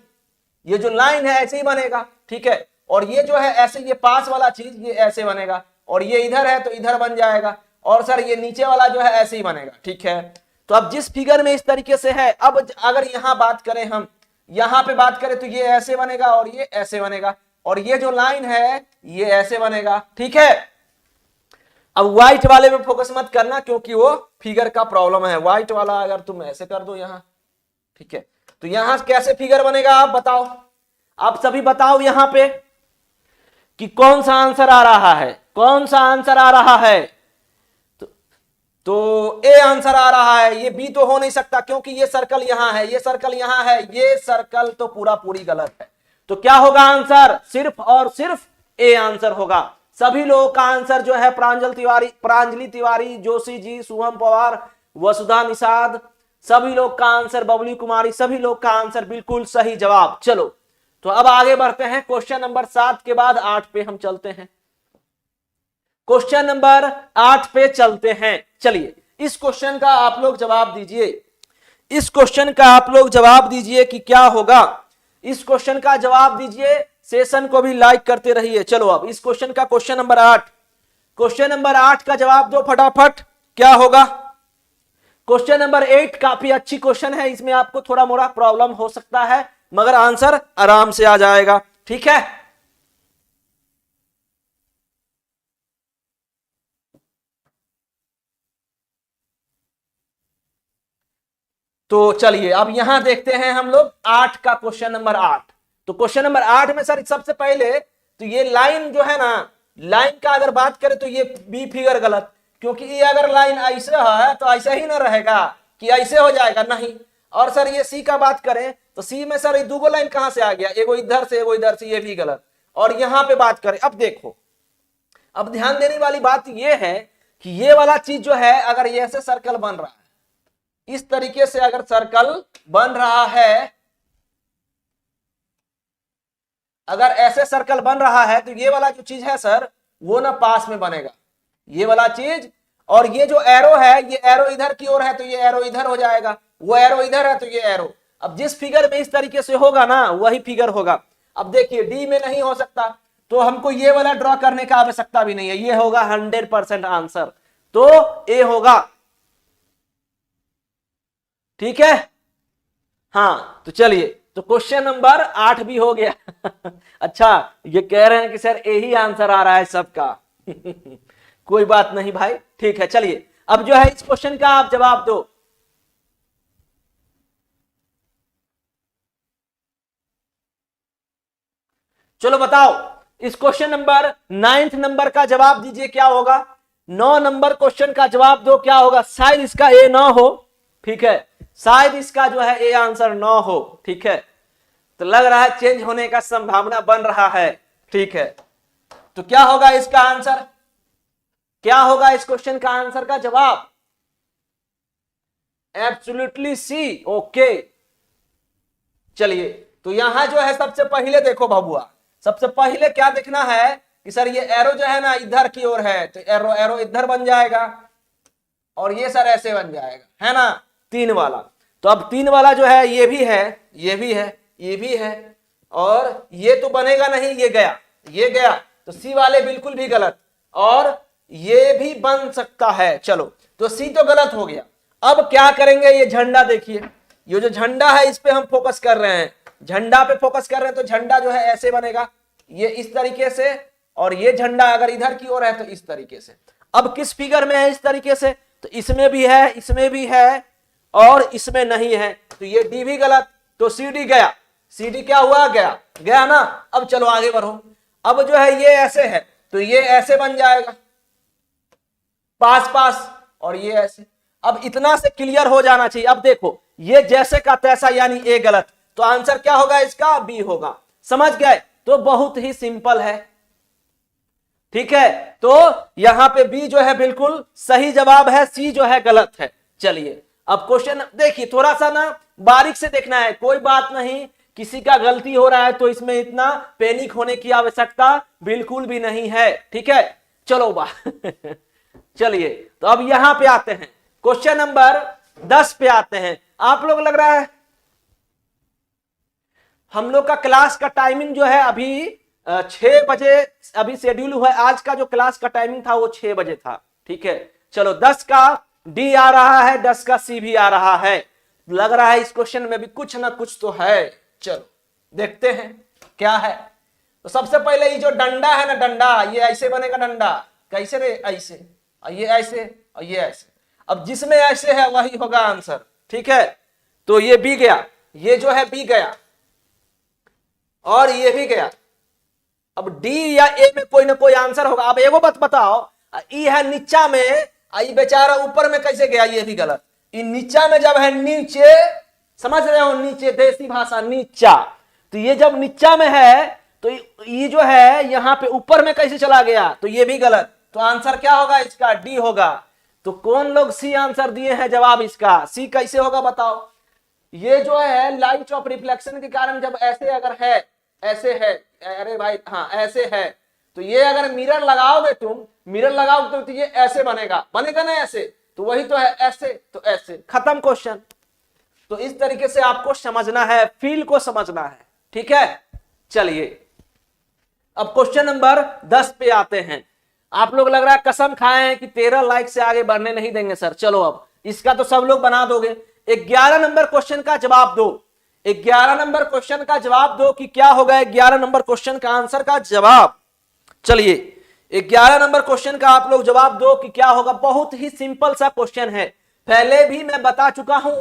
ये जो लाइन है ऐसे ही बनेगा, ठीक है, और ये जो है ऐसे, ये पास वाला चीज ये ऐसे बनेगा, और ये इधर है तो इधर बन जाएगा, और सर ये नीचे वाला जो है ऐसे ही बनेगा, ठीक है। तो अब जिस फिगर में इस तरीके से है, अब अगर यहां बात करें, हम यहां पे बात करें तो ये ऐसे बनेगा और ये ऐसे बनेगा, और ये जो लाइन है ये ऐसे बनेगा, ठीक है। अब व्हाइट वाले में फोकस मत करना क्योंकि वो फिगर का प्रॉब्लम है, व्हाइट वाला अगर तुम ऐसे कर दो यहां, ठीक है, तो यहां कैसे फिगर बनेगा आप बताओ, आप सभी बताओ यहां पे कि कौन सा आंसर आ रहा है, कौन सा आंसर आ रहा है। तो ए आंसर आ रहा है, ये बी तो हो नहीं सकता क्योंकि ये सर्कल यहां है, ये सर्कल यहां है, ये सर्कल तो पूरा पूरी गलत है। तो क्या होगा आंसर? सिर्फ और सिर्फ ए आंसर होगा। सभी लोगों का आंसर जो है प्रांजलि तिवारी, जोशी जी, शुभम पवार, वसुधा निषाद, सभी लोग का आंसर, बबली कुमारी, सभी लोग का आंसर बिल्कुल सही जवाब। चलो तो अब आगे बढ़ते हैं, क्वेश्चन नंबर 7 के बाद 8 पे हम चलते हैं। क्वेश्चन नंबर 8 पे चलते हैं। चलिए इस क्वेश्चन का आप लोग जवाब दीजिए, इस क्वेश्चन का आप लोग जवाब दीजिए कि क्या होगा। इस क्वेश्चन का जवाब दीजिए, सेशन को भी लाइक करते रहिए। चलो अब इस क्वेश्चन का क्वेश्चन नंबर 8, क्वेश्चन नंबर 8 का जवाब दो फटाफट, क्या होगा। क्वेश्चन नंबर 8 काफी अच्छी क्वेश्चन है, इसमें आपको थोड़ा मोड़ा प्रॉब्लम हो सकता है मगर आंसर आराम से आ जाएगा, ठीक है। तो चलिए अब यहां देखते हैं हम लोग 8 का क्वेश्चन नंबर 8। तो क्वेश्चन नंबर 8 में सर सबसे पहले तो ये लाइन जो है ना, लाइन का अगर बात करें तो ये बी फिगर गलत, क्योंकि ये अगर लाइन ऐसे है तो ऐसे ही ना रहेगा कि ऐसे हो जाएगा, नहीं। और सर ये सी का बात करें तो सी में सर ये दो लाइन कहां से आ गया, एगो इधर से एगो इधर से, ये भी गलत। और यहां पे बात करें, अब देखो, अब ध्यान देने वाली बात ये है कि ये वाला चीज जो है अगर ये ऐसे सर्कल बन रहा है, इस तरीके से अगर सर्कल बन रहा है, अगर ऐसे सर्कल बन रहा है तो ये वाला जो चीज है सर वो ना पास में बनेगा, ये वाला चीज। और ये जो एरो है, ये एरो इधर की ओर है तो ये एरो इधर हो जाएगा, वो एरो इधर है तो ये एरो। अब जिस फिगर में इस तरीके से होगा ना वही फिगर होगा। अब देखिए डी में नहीं हो सकता तो हमको ये वाला ड्रॉ करने का आवश्यकता भी नहीं है, ये होगा 100% आंसर, तो ए होगा, ठीक है। हाँ तो चलिए, तो क्वेश्चन नंबर 8 भी हो गया। अच्छा ये कह रहे हैं कि सर यही आंसर आ रहा है सबका। कोई बात नहीं भाई, ठीक है। चलिए अब जो है इस क्वेश्चन का आप जवाब दो। चलो बताओ, इस क्वेश्चन नंबर 9 नंबर का जवाब दीजिए, क्या होगा। 9 नंबर क्वेश्चन का जवाब दो, क्या होगा। शायद इसका ए ना हो, ठीक है, शायद इसका जो है ए आंसर ना हो, ठीक है। तो लग रहा है चेंज होने का संभावना बन रहा है, ठीक है। तो क्या होगा इसका आंसर, क्या होगा इस क्वेश्चन का आंसर का जवाब। Absolutely see, okay. चलिए तो यहां जो है सबसे पहले देखो बाबुआ, सबसे पहले क्या देखना है कि सर ये एरो जो है ना इधर की ओर है तो एरो एरो इधर बन जाएगा, और ये सर ऐसे बन जाएगा, है ना, 3 वाला। तो अब 3 वाला जो है ये भी है, ये भी है, ये भी है, और ये तो बनेगा नहीं, ये गया, ये गया, तो सी वाले बिल्कुल भी गलत, और ये भी बन सकता है। चलो तो सी तो गलत हो गया। अब क्या करेंगे, ये झंडा देखिए, ये जो झंडा है इस पे हम फोकस कर रहे हैं, झंडा पे फोकस कर रहे हैं, तो झंडा जो है ऐसे बनेगा, ये इस तरीके से, और ये झंडा अगर इधर की ओर है तो इस तरीके से। अब किस फिगर में है इस तरीके से, तो इसमें भी है, इसमें भी है, और इसमें नहीं है, तो ये डी भी गलत, तो सी डी गया, सी डी क्या हुआ, गया, गया ना। अब चलो आगे बढ़ो, अब जो है ये ऐसे है तो ये ऐसे बन जाएगा, पास पास, और ये ऐसे। अब इतना से क्लियर हो जाना चाहिए। अब देखो ये जैसे का तैसा यानी ए गलत, तो आंसर क्या होगा इसका, बी होगा, समझ गए। तो बहुत ही सिंपल है, ठीक है। तो यहां पे बी जो है बिल्कुल सही जवाब है, सी जो है गलत है। चलिए अब क्वेश्चन देखिए, थोड़ा सा ना बारीक से देखना है, कोई बात नहीं, किसी का गलती हो रहा है तो इसमें इतना पैनिक होने की आवश्यकता बिल्कुल भी नहीं है, ठीक है। चलो बा चलिए तो अब यहां पे आते हैं, क्वेश्चन नंबर 10 पे आते हैं। आप लोग लग रहा है हम लोग का क्लास का टाइमिंग जो है अभी 6 बजे अभी शेड्यूल हुआ है, आज का जो क्लास का टाइमिंग था वो 6 बजे था, ठीक है। चलो 10 का डी आ रहा है, 10 का सी भी आ रहा है, लग रहा है इस क्वेश्चन में भी कुछ ना कुछ तो है। चलो देखते हैं क्या है। तो सबसे पहले ये जो डंडा है ना, डंडा ये ऐसे बनेगा, डंडा कैसे रे, ऐसे, और ये ऐसे, और ये ऐसे। अब जिसमें ऐसे है वही होगा आंसर, ठीक है। तो ये बी गया, ये जो है बी गया, और ये भी गया। अब डी या ए में कोई ना कोई आंसर होगा। अब एगो बात बताओ, ई है नीचा में आई बेचारा ऊपर में कैसे गया, ये भी गलत। नीचा में जब है नीचे, समझ रहे हो, नीचे देसी भाषा नीचा, तो ये जब नीचा में है तो ये जो है यहां पे ऊपर में कैसे चला गया, तो ये भी गलत। तो आंसर क्या होगा इसका, डी होगा। तो कौन लोग सी आंसर दिए हैं जवाब इसका, सी कैसे होगा बताओ। ये जो है लाइट ऑफ रिफ्लेक्शन के कारण जब ऐसे अगर है, ऐसे है, अरे भाई हाँ ऐसे है, तो ये अगर मिरर लगाओगे तुम, मिरर लगाओगे तो ये ऐसे बनेगा, बनेगा ना ऐसे, तो वही तो है ऐसे, तो ऐसे, खत्म क्वेश्चन। तो इस तरीके से आपको समझना है, फील को समझना है, ठीक है। चलिए अब क्वेश्चन नंबर 10 पे आते हैं। आप लोग लग रहा है कसम खाए हैं कि 13 लाइक से आगे बढ़ने नहीं देंगे सर। चलो अब इसका तो सब लोग बना दोगे। 11 नंबर क्वेश्चन का जवाब दो, 11 नंबर क्वेश्चन का जवाब दो कि क्या होगा 11 नंबर क्वेश्चन का आंसर का जवाब। चलिए 11 नंबर क्वेश्चन का आप लोग जवाब दो कि क्या होगा। बहुत ही सिंपल सा क्वेश्चन है, पहले भी मैं बता चुका हूं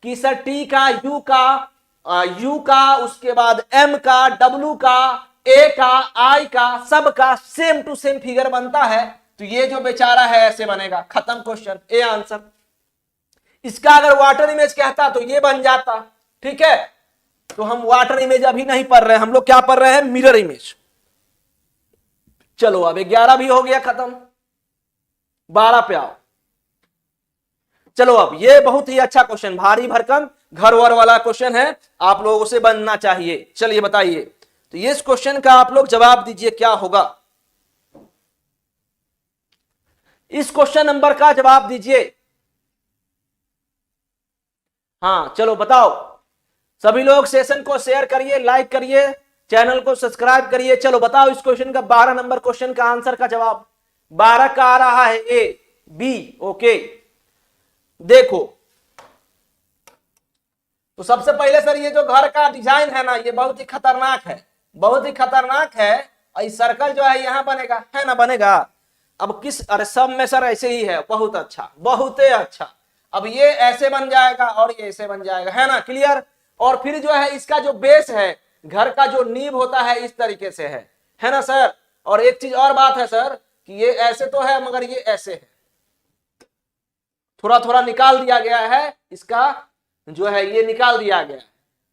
कि सर टी का, यू का, उसके बाद एम का, डब्ल्यू का, ए का, आई का, सब का सेम टू सेम फिगर बनता है। तो ये जो बेचारा है ऐसे बनेगा, खत्म क्वेश्चन, ए आंसर। इसका अगर वाटर इमेज कहता तो ये बन जाता, ठीक है। तो हम वाटर इमेज अभी नहीं पढ़ रहे हैं, हम लोग क्या पढ़ रहे हैं, मिरर इमेज। चलो अब 11 भी हो गया खत्म, 12 पे आओ। चलो अब ये बहुत ही अच्छा क्वेश्चन, भारी भरकम घर वर वाला क्वेश्चन है, आप लोगों से बनना चाहिए। चलिए बताइए, तो ये इस क्वेश्चन का आप लोग जवाब दीजिए क्या होगा। इस क्वेश्चन नंबर का जवाब दीजिए। हाँ चलो बताओ, सभी लोग सेशन को शेयर करिए, लाइक करिए, चैनल को सब्सक्राइब करिए। चलो बताओ इस क्वेश्चन का 12 नंबर क्वेश्चन का आंसर का जवाब। 12 का आ रहा है ए, बी, ओके। देखो तो सबसे पहले सर ये जो घर का डिजाइन है ना, ये बहुत ही खतरनाक है, बहुत ही खतरनाक है। और सर्कल जो है यहां बनेगा, है ना, बनेगा। अब किस, अरे सब में सर ऐसे ही है, बहुत अच्छा, बहुत ही अच्छा। अब ये ऐसे बन जाएगा और ये ऐसे बन जाएगा, है ना, क्लियर। और फिर जो है इसका जो बेस है, घर का जो नींव होता है इस तरीके से है ना सर। और एक चीज और बात है सर कि ये ऐसे तो है मगर ये ऐसे है, थोड़ा थोड़ा निकाल दिया गया है, इसका जो है ये निकाल दिया गया है,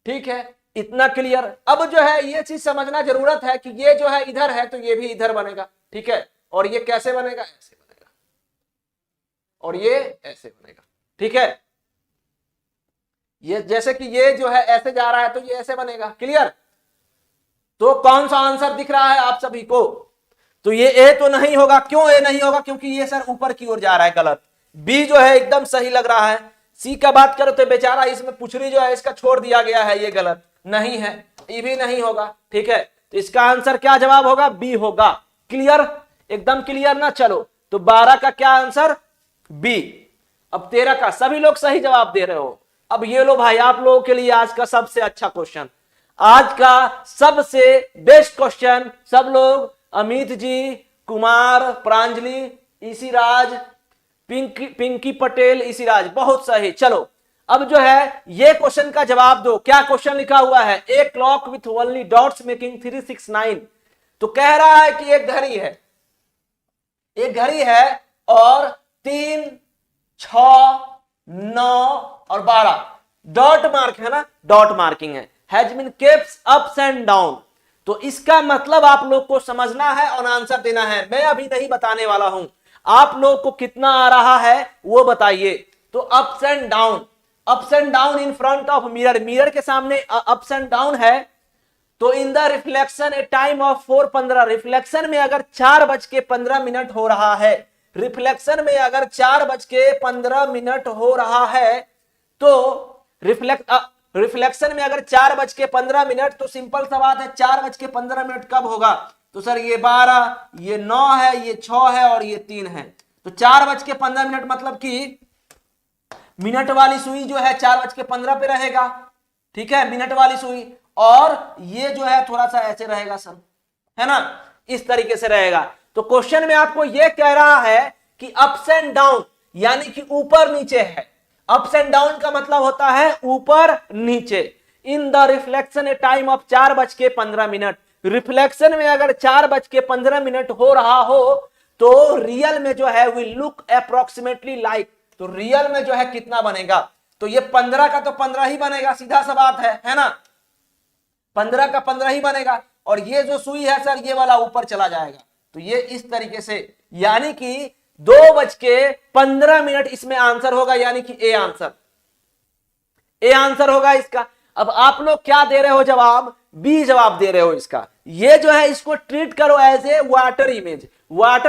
ठीक है, इतना क्लियर। अब जो है ये चीज समझना जरूरत है कि ये जो है इधर है तो ये भी इधर बनेगा, ठीक है। और ये कैसे बनेगा, ऐसे बनेगा, और ये ऐसे बनेगा, ठीक है। ये जैसे कि ये जो है ऐसे जा रहा है तो ये ऐसे बनेगा, क्लियर। तो कौन सा आंसर दिख रहा है आप सभी को, तो ये ए तो नहीं होगा। क्यों ए नहीं होगा, क्योंकि ये सर ऊपर की ओर जा रहा है, गलत। बी जो है एकदम सही लग रहा है। सी का बात करो तो बेचारा इसमें पुछड़ी जो है इसका छोड़ दिया गया है, ये गलत नहीं है, ये भी नहीं होगा, ठीक है। तो इसका आंसर क्या जवाब होगा, बी होगा, क्लियर, एकदम क्लियर ना। चलो तो 12 का क्या आंसर, बी। अब 13 का सभी लोग सही जवाब दे रहे हो। अब ये लो भाई आप लोगों के लिए आज का सबसे अच्छा क्वेश्चन, आज का सबसे बेस्ट क्वेश्चन। सब लोग, अमित जी, कुमार, प्रांजलि, इसी राज, पिंकी पटेल, इसी राज, बहुत सही। चलो अब जो है ये क्वेश्चन का जवाब दो। क्या क्वेश्चन लिखा हुआ है, a clock with only dots making 369। तो कह रहा है कि एक घड़ी है, एक घड़ी है और 3, 6, 9 और 12 डॉट मार्क है ना, डॉट मार्किंग है, has been kept ups and down. तो इसका मतलब आप लोग को समझना है और आंसर देना है। मैं अभी नहीं बताने वाला हूं, आप लोग को कितना आ रहा है वो बताइए। तो ups and down, ups and down in front of mirror, mirror के सामने अप्स एंड डाउन है। तो in the reflection A time of 4:15, reflection में अगर 4:15 हो रहा है, रिफ्लेक्शन में अगर 4:15 हो रहा है, तो रिफ्लेक्शन में अगर 4:15, तो सिंपल सा बात है 4:15 कब होगा, तो सर ये 12, ये 9 है, ये 6 है और ये 3 है। तो 4:15 मतलब कि मिनट वाली सुई जो है 4:15 पे रहेगा, ठीक है, मिनट वाली सुई। और ये जो है थोड़ा सा ऐसे रहेगा सर, है ना, इस तरीके से रहेगा। तो क्वेश्चन में आपको ये कह रहा है कि अप्स एंड डाउन यानी कि ऊपर नीचे है। अप्स एंड डाउन का मतलब होता है ऊपर नीचे। In the reflection A time of 4:15, reflection में अगर 4:15 हो रहा हो तो रियल में जो है विल लुक अप्रोक्सीमेटली लाइक, तो रियल में जो है कितना बनेगा, तो ये 15 का तो 15 ही बनेगा, सीधा सा बात है ना, 15 का 15 ही बनेगा। और ये जो सुई है सर ये वाला ऊपर चला जाएगा, तो ये इस तरीके से, यानी कि 2:15 इसमें आंसर होगा, यानी कि ए आंसर होगा इसका। अब आप लोग क्या दे रहे हो जवाब, बी जवाब दे रहे हो इसका। ये जो है इसको ट्रीट करो एज ए वाटर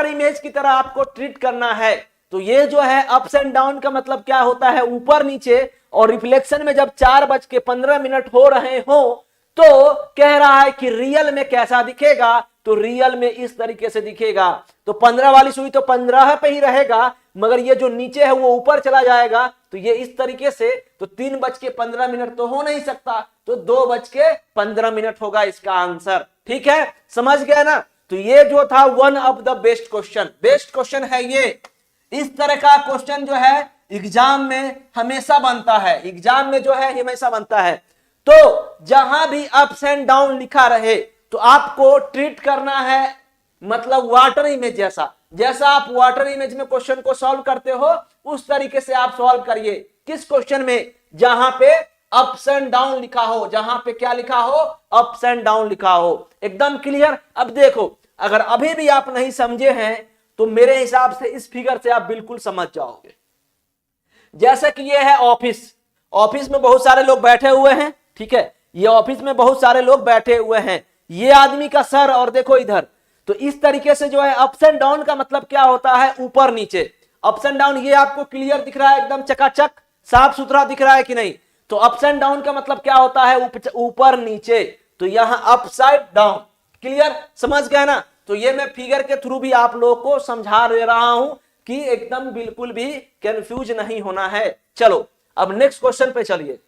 इमेज की तरह आपको ट्रीट करना है। तो ये जो है अप्स एंड डाउन का मतलब क्या होता है, ऊपर नीचे, और रिफ्लेक्शन में जब 4:15 हो रहे हो तो कह रहा है कि रियल में कैसा दिखेगा, तो रियल में इस तरीके से दिखेगा। तो 15 वाली सुई तो 15 पे ही रहेगा, मगर ये जो नीचे है वो ऊपर चला जाएगा, तो ये इस तरीके से, तो 3:15 तो हो नहीं सकता, तो 2:15 होगा इसका आंसर। ठीक है, समझ गया ना। तो ये जो था one of the best question है ये। इस तरह का क्वेश्चन जो है एग्जाम में हमेशा बनता है, तो जहां भी अप्स एंड डाउन लिखा रहे तो आपको ट्रीट करना है, मतलब वाटर इमेज जैसा आप वाटर इमेज में क्वेश्चन को सॉल्व करते हो उस तरीके से आप सॉल्व करिए। किस क्वेश्चन में, जहां पे अप्स एंड डाउन लिखा हो, जहां पे क्या लिखा हो, अप्स एंड डाउन लिखा हो। एकदम क्लियर। अब देखो, अगर अभी भी आप नहीं समझे हैं तो मेरे हिसाब से इस फिगर से आप बिल्कुल समझ जाओगे। जैसे कि ये है ऑफिस में बहुत सारे लोग बैठे हुए हैं, ठीक है, ये ऑफिस में बहुत सारे लोग बैठे हुए हैं, ये आदमी का सर और देखो इधर, तो इस तरीके से जो है अप्स एंड डाउन का मतलब क्या होता है, ऊपर नीचे। अप्स एंड डाउन ये आपको क्लियर दिख रहा है, एकदम चकाचक साफ सुथरा दिख रहा है कि नहीं। तो अप्स एंड डाउन का मतलब क्या होता है, ऊपर नीचे, तो यहां अपसाइड डाउन। क्लियर, समझ गए ना। तो ये मैं फिगर के थ्रू भी आप लोगों को समझा दे रहा हूं कि एकदम बिल्कुल भी कंफ्यूज नहीं होना है। चलो अब नेक्स्ट क्वेश्चन पे चलिए।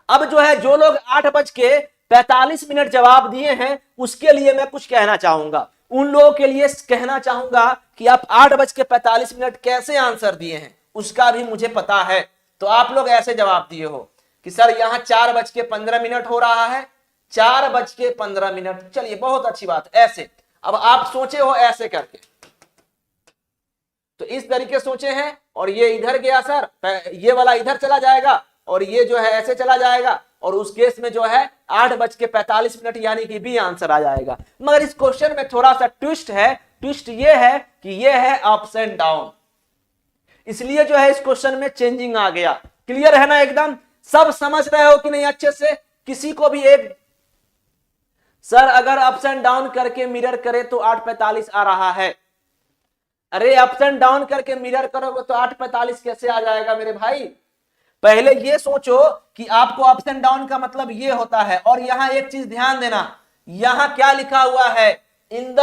अब जो है जो लोग 8:45 जवाब दिए हैं उसके लिए मैं कुछ कहना चाहूंगा, उन लोगों के लिए कहना चाहूंगा कि आप 8:45 कैसे आंसर दिए हैं उसका भी मुझे पता है। तो आप लोग ऐसे जवाब दिए हो कि सर यहां 4:15 हो रहा है, 4:15। चलिए बहुत अच्छी बात, ऐसे। अब आप सोचे हो ऐसे करके, तो इस तरीके सोचे हैं, और ये इधर गया सर, ये वाला इधर चला जाएगा और ये जो है ऐसे चला जाएगा, और उस केस में जो है 8:45 यानी कि बी आंसर आ जाएगा। मगर इस क्वेश्चन में थोड़ा सा ट्विस्ट है, ट्विस्ट ये है कि ये है अप्स एंड डाउन, इसलिए जो है इस क्वेश्चन में चेंजिंग आ गया। क्लियर है ना, एकदम सब समझ रहे हो कि नहीं अच्छे से। किसी को भी एक, सर अगर अप्स एंड डाउन करके मिरर करे तो 8:45 आ रहा है। अरे अप्स एंड डाउन करके मिरर करोगे तो 8:45 कैसे आ जाएगा मेरे भाई। पहले ये सोचो कि आपको अप्स एंड डाउन का मतलब ये होता है। और यहां एक चीज ध्यान देना, यहां क्या लिखा हुआ है, इन द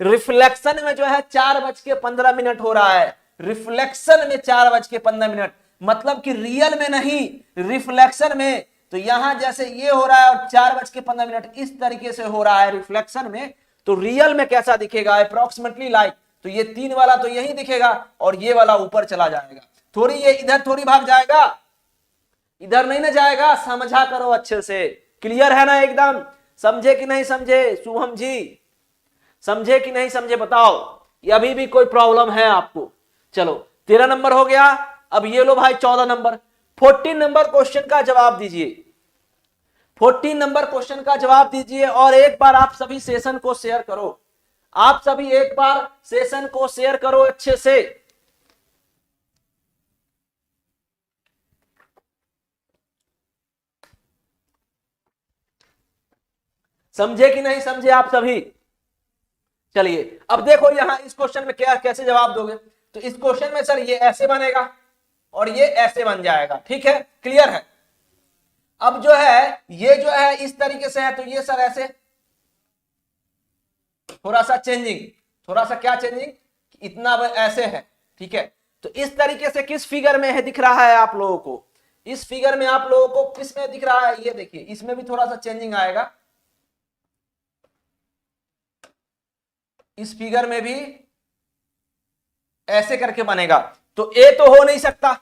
रिफ्लेक्शन में जो है 4:15 हो रहा है, रिफ्लेक्शन में 4:15, मतलब कि रियल में नहीं, रिफ्लेक्शन में। तो यहां जैसे ये हो रहा है और 4:15 इस तरीके से हो रहा है रिफ्लेक्शन में, तो रियल में कैसा दिखेगा, अप्रोक्सीमेटली लाइक। तो ये 3 वाला तो यही दिखेगा और ये वाला ऊपर चला जाएगा, थोड़ी ये इधर थोड़ी भाग जाएगा, इधर नहीं ना जाएगा। समझा करो अच्छे से। क्लियर है ना एकदम, समझे कि नहीं समझे शुभम जी, समझे कि नहीं समझे बताओ, या अभी भी कोई प्रॉब्लम है आपको। चलो 13 नंबर हो गया। अब ये लो भाई 14 नंबर, 14 नंबर क्वेश्चन का जवाब दीजिए, 14 नंबर क्वेश्चन का जवाब दीजिए। और एक बार आप सभी सेशन को शेयर करो, आप सभी एक बार सेशन को शेयर करो अच्छे से। समझे कि नहीं समझे आप सभी। चलिए अब देखो यहां इस क्वेश्चन में क्या कैसे जवाब दोगे। तो इस क्वेश्चन में सर ये ऐसे बनेगा और ये ऐसे बन जाएगा, ठीक है, क्लियर है। अब जो है ये जो है इस तरीके से है, तो ये सर ऐसे थोड़ा सा चेंजिंग, थोड़ा सा क्या चेंजिंग, इतना ऐसे है, ठीक है। तो इस तरीके से किस फिगर में है दिख रहा है आप लोगों को, इस फिगर में आप लोगों को किस में दिख रहा है, ये देखिए इसमें भी थोड़ा सा चेंजिंग आएगा, इस फिगर में भी ऐसे करके बनेगा। तो ए तो हो नहीं सकता,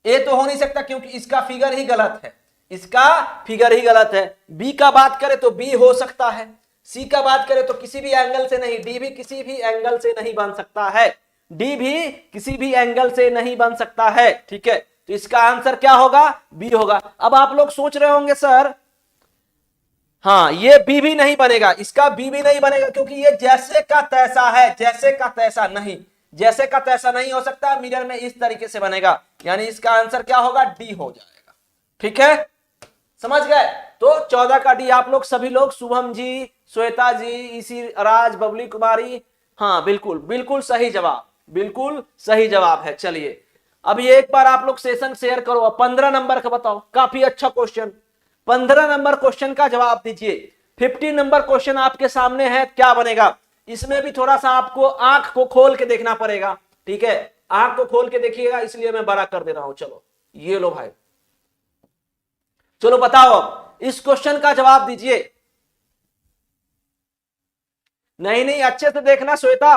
ए तो हो नहीं सकता क्योंकि इसका फिगर ही गलत है, इसका फिगर ही गलत है। बी का बात करें तो बी हो सकता है, सी का बात करें तो किसी भी एंगल से नहीं, डी भी किसी भी एंगल से नहीं बन सकता है, डी भी किसी भी एंगल से नहीं बन सकता है। ठीक है, तो इसका आंसर क्या होगा, बी होगा। अब आप लोग सोच रहे होंगे सर हाँ ये बी भी नहीं बनेगा, इसका बी भी नहीं बनेगा क्योंकि ये जैसे का तैसा है, जैसे का तैसा नहीं, जैसे का तैसा नहीं हो सकता, मिरर में इस तरीके से बनेगा, यानी इसका आंसर क्या होगा, डी हो जाएगा। ठीक है, समझ गए। तो 14 का डी आप लोग सभी लोग, शुभम जी, श्वेता जी, इसी राज, बबली कुमारी, हाँ बिल्कुल बिल्कुल सही जवाब, बिल्कुल सही जवाब है। चलिए अब ये एक बार आप लोग सेशन शेयर करो। अब 15 नंबर का बताओ, काफी अच्छा क्वेश्चन, 15 नंबर क्वेश्चन का जवाब दीजिए। 50 नंबर क्वेश्चन आपके सामने है, क्या बनेगा, इसमें भी थोड़ा सा आपको आंख को खोल के देखना पड़ेगा। ठीक है, आंख को खोल के देखिएगा, इसलिए मैं बड़ा कर दे रहा हूं। चलो ये लो भाई, चलो बताओ इस क्वेश्चन का जवाब दीजिए। नहीं नहीं, अच्छे से देखना श्वेता,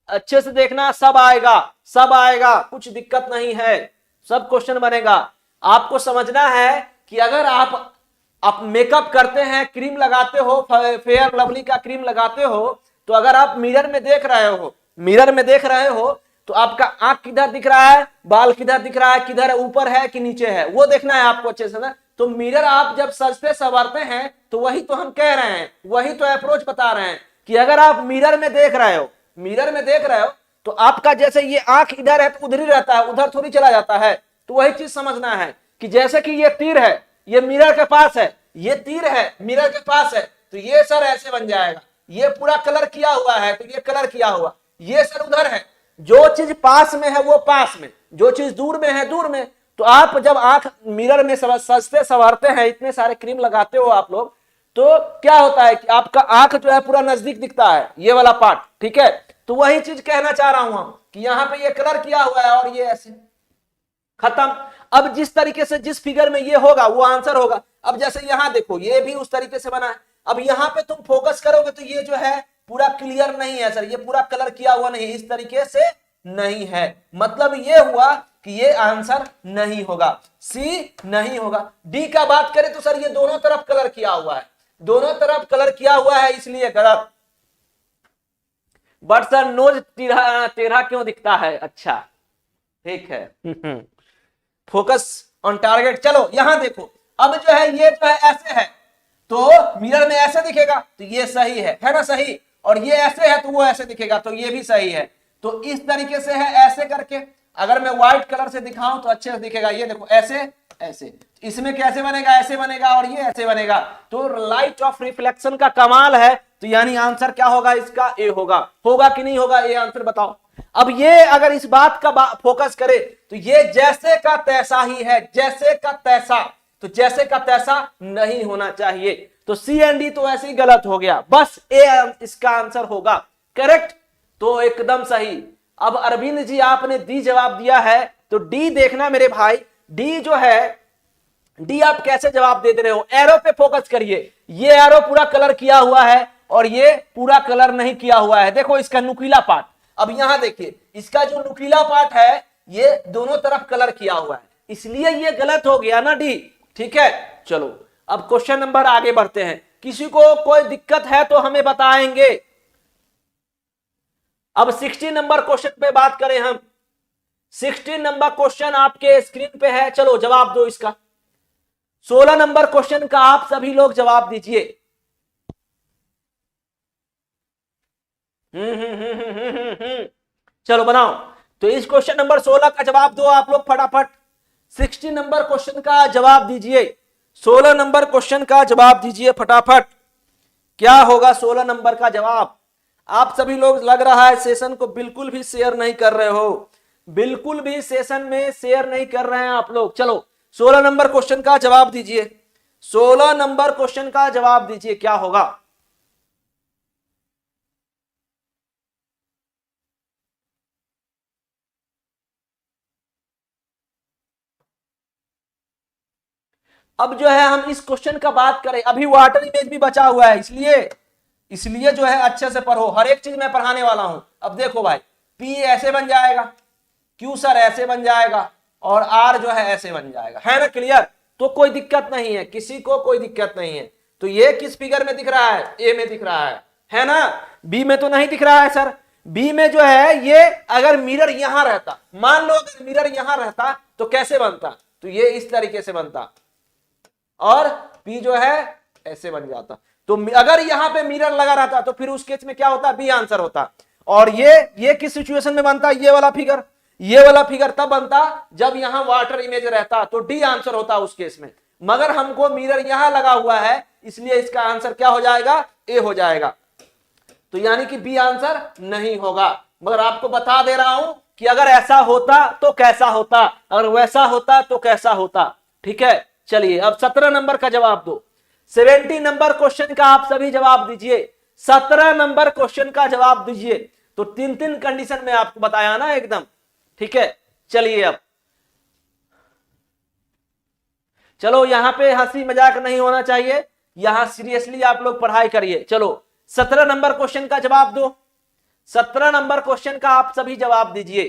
अच्छे से देखना, सब आएगा, सब आएगा, कुछ दिक्कत नहीं है, सब क्वेश्चन बनेगा। आपको समझना है कि अगर आप मेकअप करते हैं, क्रीम लगाते हो, फेयर लवली का क्रीम लगाते हो, तो अगर आप मिरर में देख रहे हो, मिरर में देख रहे हो, तो आपका आंख किधर दिख रहा है, बाल किधर दिख रहा है, किधर ऊपर है कि नीचे है, वो देखना है आपको अच्छे से ना। तो मिरर आप जब सजते संवारते हैं, तो वही तो हम कह रहे हैं, वही तो अप्रोच बता रहे हैं कि अगर आप मिरर में देख रहे हो, मिरर में देख रहे हो, तो आपका जैसे ये आंख इधर है तो उधर ही रहता है, उधर थोड़ी चला जाता है। तो वही चीज समझना है कि जैसे कि ये तीर है, ये मिरर के पास है, ये तीर है मिरर के पास है, तो ये सर ऐसे बन जाएगा। ये पूरा कलर किया हुआ है, तो ये कलर किया हुआ, ये सर उधर है। जो चीज पास में है वो पास में, जो चीज दूर में है दूर में। तो आप जब आंख मिरर में सजते संवारते हैं, इतने सारे क्रीम लगाते हो आप लोग, तो क्या होता है कि आपका आंख जो है पूरा नजदीक दिखता है, ये वाला पार्ट। ठीक है, तो वही चीज कहना चाह रहा हूं हम कि यहां पे ये कलर किया हुआ है और ये ऐसे, खत्म। अब जिस तरीके से जिस फिगर में ये होगा वो आंसर होगा। अब जैसे यहां देखो, ये भी उस तरीके से बना है। अब यहां पे तुम फोकस करोगे तो ये जो है पूरा क्लियर नहीं है सर, ये पूरा कलर किया हुआ नहीं, इस तरीके से नहीं है। मतलब ये हुआ कि ये आंसर नहीं होगा, सी नहीं होगा। डी का बात करें तो सर ये दोनों तरफ कलर किया हुआ है, दोनों तरफ कलर किया हुआ है, इसलिए गलत। बट सर नोज टेढ़ा क्यों दिखता है, अच्छा ठीक है। Focus on target. चलो यहां देखो, अब जो है ये जो है ऐसे है, तो मिरर में ऐसे दिखेगा, तो ये सही है ना, सही। और ये ऐसे है तो वो ऐसे दिखेगा, तो ये भी सही है। तो इस तरीके से है, ऐसे करके। अगर मैं व्हाइट कलर से दिखाऊं तो अच्छे से दिखेगा, ये देखो ऐसे ऐसे। इसमें कैसे बनेगा, ऐसे बनेगा, और ये ऐसे बनेगा। तो लाइट ऑफ रिफ्लेक्शन का कमाल है। तो यानी आंसर क्या होगा इसका, ए होगा कि नहीं होगा, ये आंसर बताओ। अब ये अगर इस बात का फोकस करे तो ये जैसे का तैसा ही है, जैसे का तैसा, तो जैसे का तैसा नहीं होना चाहिए। तो सी एंड डी तो ऐसे ही गलत हो गया, बस ए इसका आंसर होगा करेक्ट, तो एकदम सही। अब अरविंद जी आपने डी जवाब दिया है, तो डी देखना मेरे भाई, डी जो है, डी आप कैसे जवाब दे रहे हो, एरो पे फोकस करिए। ये एरो पूरा कलर किया हुआ है और ये पूरा कलर नहीं किया हुआ है, देखो इसका नुकीला पार्ट। अब यहां देखिए, इसका जो नुकीला पार्ट है ये दोनों तरफ कलर किया हुआ है, इसलिए ये गलत हो गया ना डी। ठीक है, चलो अब क्वेश्चन नंबर आगे बढ़ते हैं। किसी को कोई दिक्कत है तो हमें बताएंगे। अब 16 नंबर क्वेश्चन पे बात करें हम। 16 नंबर क्वेश्चन आपके स्क्रीन पे है, चलो जवाब दो इसका। 16 नंबर क्वेश्चन का आप सभी लोग जवाब दीजिए। चलो बनाओ। तो इस क्वेश्चन नंबर 16 का जवाब दो आप लोग फटाफट। 16 नंबर क्वेश्चन का जवाब दीजिए, 16 नंबर क्वेश्चन का जवाब दीजिए फटाफट। क्या होगा 16 नंबर का जवाब? आप सभी लोग लग रहा है सेशन को बिल्कुल भी शेयर नहीं कर रहे हो, बिल्कुल भी सेशन में शेयर नहीं कर रहे हैं आप लोग। चलो 16 नंबर क्वेश्चन का जवाब दीजिए, 16 नंबर क्वेश्चन का जवाब दीजिए, क्या होगा? अब जो है हम इस क्वेश्चन का बात करें, अभी वाटर इमेज भी बचा हुआ है, इसलिए जो है अच्छे से पढ़ो, हर एक चीज मैं पढ़ाने वाला हूं। अब देखो भाई, P ऐसे बन जाएगा, Q सर ऐसे बन जाएगा, और R जो है ऐसे बन जाएगा, है ना क्लियर? तो कोई दिक्कत नहीं है, किसी को कोई दिक्कत नहीं है। तो ये किस फिगर में दिख रहा है? ए में दिख रहा है ना? बी में तो नहीं दिख रहा है सर। बी में जो है ये अगर मिरर यहां रहता, मान लो अगर मिरर यहां रहता तो कैसे बनता? तो ये इस तरीके से बनता और पी जो है ऐसे बन जाता। तो अगर यहां पे मिरर लगा रहता तो फिर उस केस में क्या होता? बी आंसर होता। और ये किस सिचुएशन में बनता? ये वाला फिगर तब बनता जब यहां वाटर इमेज रहता, तो डी आंसर होता उस केस में। मगर हमको मिरर यहां लगा हुआ है, इसलिए इसका आंसर क्या हो जाएगा? ए हो जाएगा। तो यानी कि बी आंसर नहीं होगा। मगर आपको बता दे रहा हूं कि अगर ऐसा होता तो कैसा होता, अगर वैसा होता तो कैसा होता। ठीक है, चलिए अब 17 नंबर का जवाब दो। 70 नंबर क्वेश्चन का आप सभी जवाब दीजिए। 17 नंबर क्वेश्चन का जवाब दीजिए। तो 3 कंडीशन में आपको बताया ना एकदम। ठीक है, चलिए अब चलो, यहां पे हंसी मजाक नहीं होना चाहिए, यहां सीरियसली आप लोग पढ़ाई करिए। चलो 17 नंबर क्वेश्चन का जवाब दो। 17 नंबर क्वेश्चन का आप सभी जवाब दीजिए।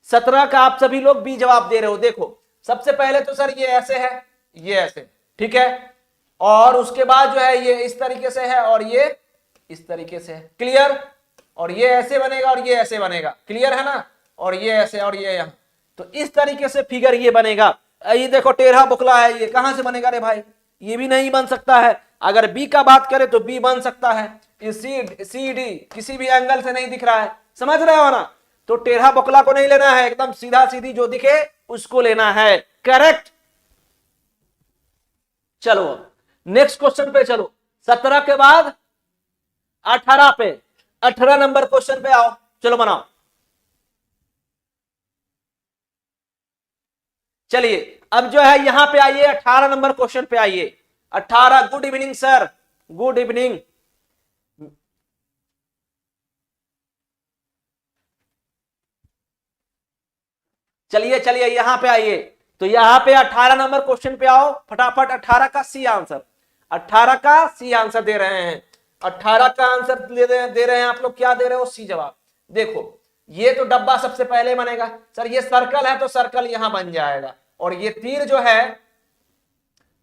17 का आप सभी लोग भी जवाब दे रहे हो। देखो सबसे पहले तो सर ये ऐसे है, ये ऐसे, ठीक है, और उसके बाद जो है ये इस तरीके से है और ये इस तरीके से है। क्लियर? और ये ऐसे बनेगा और ये ऐसे बनेगा। क्लियर है ना? और ये ऐसे और ये यहां, तो इस तरीके से फिगर ये बनेगा। ये देखो टेढ़ा बुकला है, ये कहां से बनेगा रे भाई? ये भी नहीं बन सकता है। अगर बी का बात करें तो बी बन सकता है, सी डी किसी भी एंगल से नहीं दिख रहा है। समझ रहे हो ना? तो टेढ़ा बुकला को नहीं लेना है, एकदम सीधा सीधी जो दिखे उसको लेना है। करेक्ट? चलो नेक्स्ट क्वेश्चन पे चलो। 17 के बाद 18 पे, 18 नंबर क्वेश्चन पे आओ। चलो बनाओ। चलिए अब जो है यहां पे आइए, 18 नंबर क्वेश्चन पे आइए। 18। Good evening sir, good evening. चलिए चलिए यहां पे आइए। तो यहां पे 18 नंबर क्वेश्चन पे आओ फटाफट। 18 का सी आंसर, 18 का सी आंसर दे रहे हैं। 18 का आंसर दे रहे हैं आप लोग। क्या दे रहे हो? सी जवाब। देखो ये तो डब्बा सबसे पहले बनेगा सर, ये सर्कल है तो सर्कल यहां बन जाएगा। और ये तीर जो है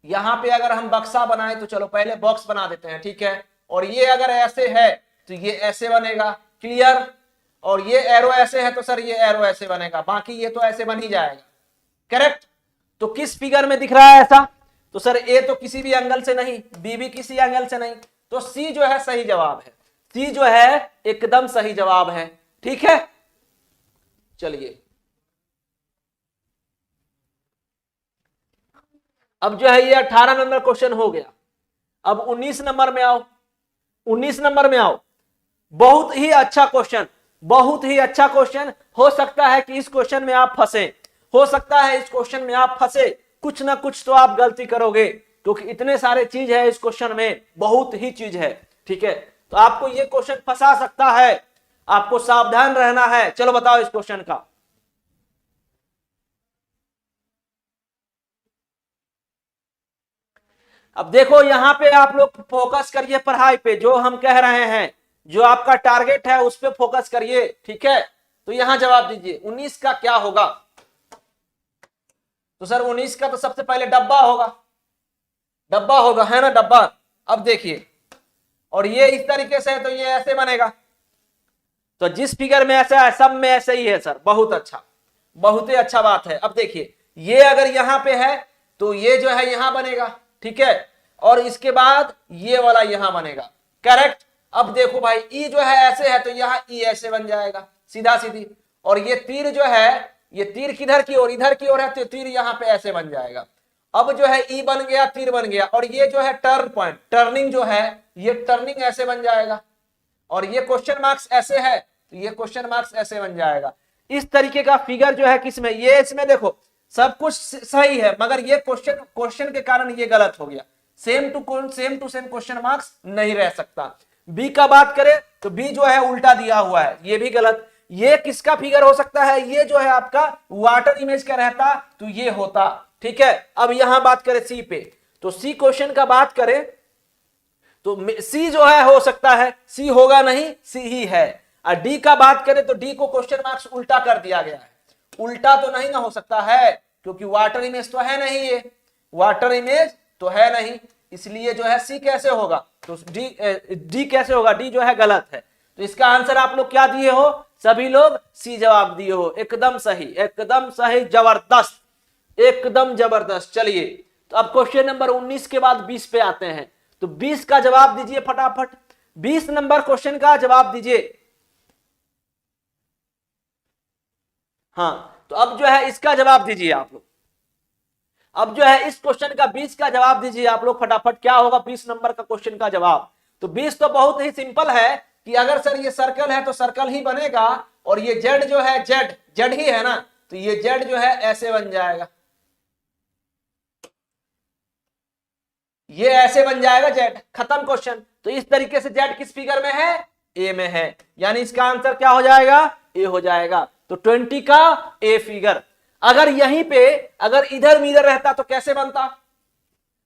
यहां पे अगर हम बक्सा बनाए तो चलो पहले बॉक्स बना देते हैं, ठीक है। और ये अगर ऐसे है तो ये ऐसे बनेगा। क्लियर? और ये एरो ऐसे है तो सर ये एरो ऐसे बनेगा, बाकी ये तो ऐसे बन ही जाएगा। करेक्ट? तो किस फिगर में दिख रहा है ऐसा? तो सर ए तो किसी भी एंगल से नहीं, बी भी किसी एंगल से नहीं, तो सी जो है सही जवाब है। सी जो है एकदम सही जवाब है। ठीक है, चलिए अब जो है ये 18 नंबर क्वेश्चन हो गया। अब 19 नंबर में आओ। 19 नंबर में आओ। बहुत ही अच्छा क्वेश्चन, बहुत ही अच्छा क्वेश्चन। हो सकता है कि इस क्वेश्चन में आप फंसे, हो सकता है इस क्वेश्चन में आप फंसे, कुछ ना कुछ तो आप गलती करोगे, क्योंकि इतने सारे चीज है इस क्वेश्चन में, बहुत ही चीज है। ठीक है, तो आपको ये क्वेश्चन फंसा सकता है, आपको सावधान रहना है। चलो बताओ इस क्वेश्चन का। अब देखो यहां पे आप लोग फोकस करिए पढ़ाई पे, जो हम कह रहे हैं, जो आपका टारगेट है उस पे फोकस करिए। ठीक है, तो यहां जवाब दीजिए 19 का क्या होगा? तो सर 19 का तो सबसे पहले डब्बा होगा, डब्बा होगा, है ना? डब्बा। अब देखिए, और ये इस तरीके से है तो ये ऐसे बनेगा। तो जिस फिगर में ऐसा है सब में ऐसे ही है सर। बहुत अच्छा, बहुत ही अच्छा बात है। अब देखिए ये अगर यहां पे है तो ये जो है यहां बनेगा, ठीक है, और इसके बाद ये वाला यहां बनेगा। करेक्ट? अब देखो भाई ई जो है ऐसे है तो यहां ई ऐसे बन जाएगा, सीधा सीधी। और ये तीर जो है, ये तीर किधर की ओर? इधर की ओर है, तो तीर यहां पे ऐसे बन जाएगा। अब जो है ई बन गया, तीर बन गया, और ये जो है टर्न पॉइंट, टर्निंग जो है, ये टर्निंग ऐसे बन जाएगा। और ये क्वेश्चन मार्क्स ऐसे है तो ये क्वेश्चन मार्क्स ऐसे बन जाएगा। इस तरीके का फिगर जो है किसमें? ये इसमें देखो सब कुछ सही है, मगर ये क्वेश्चन के कारण ये गलत हो गया। Same to same question marks नहीं रह सकता। बी का बात करें तो बी जो है उल्टा दिया हुआ है, ये भी गलत। ये किसका फिगर हो सकता है? ये जो है आपका वाटर इमेज का रहता तो ये होता। ठीक है, अब यहां बात करें सी पे, तो सी क्वेश्चन का बात करें तो सी जो है हो सकता है, सी होगा नहीं, सी ही है। और डी का बात करें तो डी को क्वेश्चन मार्क्स उल्टा कर दिया गया है। उल्टा तो नहीं ना हो सकता है, क्योंकि वाटर इमेज तो है नहीं, ये वाटर इमेज तो है नहीं, इसलिए जो है सी कैसे होगा, तो डी कैसे होगा, डी जो है गलत है। तो इसका आंसर आप लोग क्या दिए हो, सभी लोग सी जवाब दिए हो, एकदम सही, एकदम सही, जबरदस्त, एकदम जबरदस्त। चलिए तो अब क्वेश्चन नंबर 19 के बाद 20 पे आते हैं। तो 20 का जवाब दीजिए फटाफट, 20 नंबर क्वेश्चन का जवाब दीजिए। हाँ तो अब जो है इसका जवाब दीजिए आप लोग, अब जो है इस क्वेश्चन का 20 का जवाब दीजिए आप लोग फटाफट। क्या होगा 20 नंबर का क्वेश्चन का जवाब? तो 20 तो बहुत ही सिंपल है कि अगर सर ये सर्कल है तो सर्कल ही बनेगा, और ये जेड जो है जेड जेड ही है ना, तो ये जेड जो है ऐसे बन जाएगा, ये ऐसे बन जाएगा जेड, खत्म क्वेश्चन। तो इस तरीके से जेड किस फिगर में है, ए में है, यानी इसका आंसर क्या हो जाएगा, ए हो जाएगा। तो 20 का ए फिगर। अगर यहीं पे अगर इधर मिरर रहता तो कैसे बनता,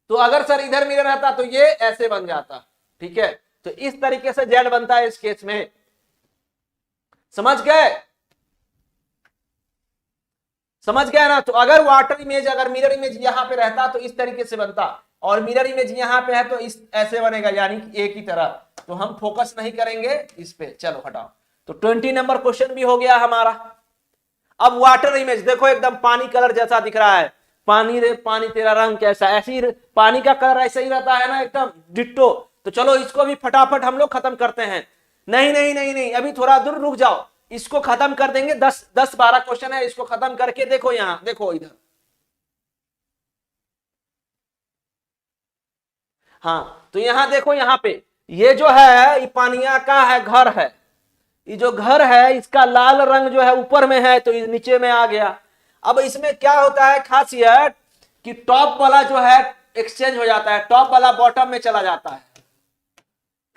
तो अगर सर इधर मिरर रहता तो ये ऐसे बन जाता, ठीक है। तो इस तरीके से जेड बनता है इस केस में, समझ गए, समझ गए ना। तो अगर वाटर इमेज, अगर मिरर इमेज यहां पे रहता तो इस तरीके से बनता, और मिरर इमेज यहां पे है तो इस ऐसे बनेगा, यानी कि ए की तरह। तो हम फोकस नहीं करेंगे इस पे, चलो हटाओ। तो 20 नंबर क्वेश्चन भी हो गया हमारा। अब वाटर इमेज देखो, एकदम पानी कलर जैसा दिख रहा है, पानी रे पानी तेरा रंग कैसा, ऐसे ही पानी का कलर ऐसा ही रहता है ना, एकदम डिट्टो। तो चलो इसको भी फटाफट हम लोग खत्म करते हैं। नहीं नहीं नहीं नहीं, अभी थोड़ा दूर रुक जाओ, इसको खत्म कर देंगे। 10-12 क्वेश्चन है, इसको खत्म करके देखो, यहां देखो इधर। हाँ तो यहां देखो, यहां पे ये जो है ये पानिया का है, घर है, ये जो घर है इसका लाल रंग जो है ऊपर में है तो नीचे में आ गया। अब इसमें क्या होता है खासियत कि टॉप वाला जो है एक्सचेंज हो जाता है, टॉप वाला बॉटम में चला जाता है,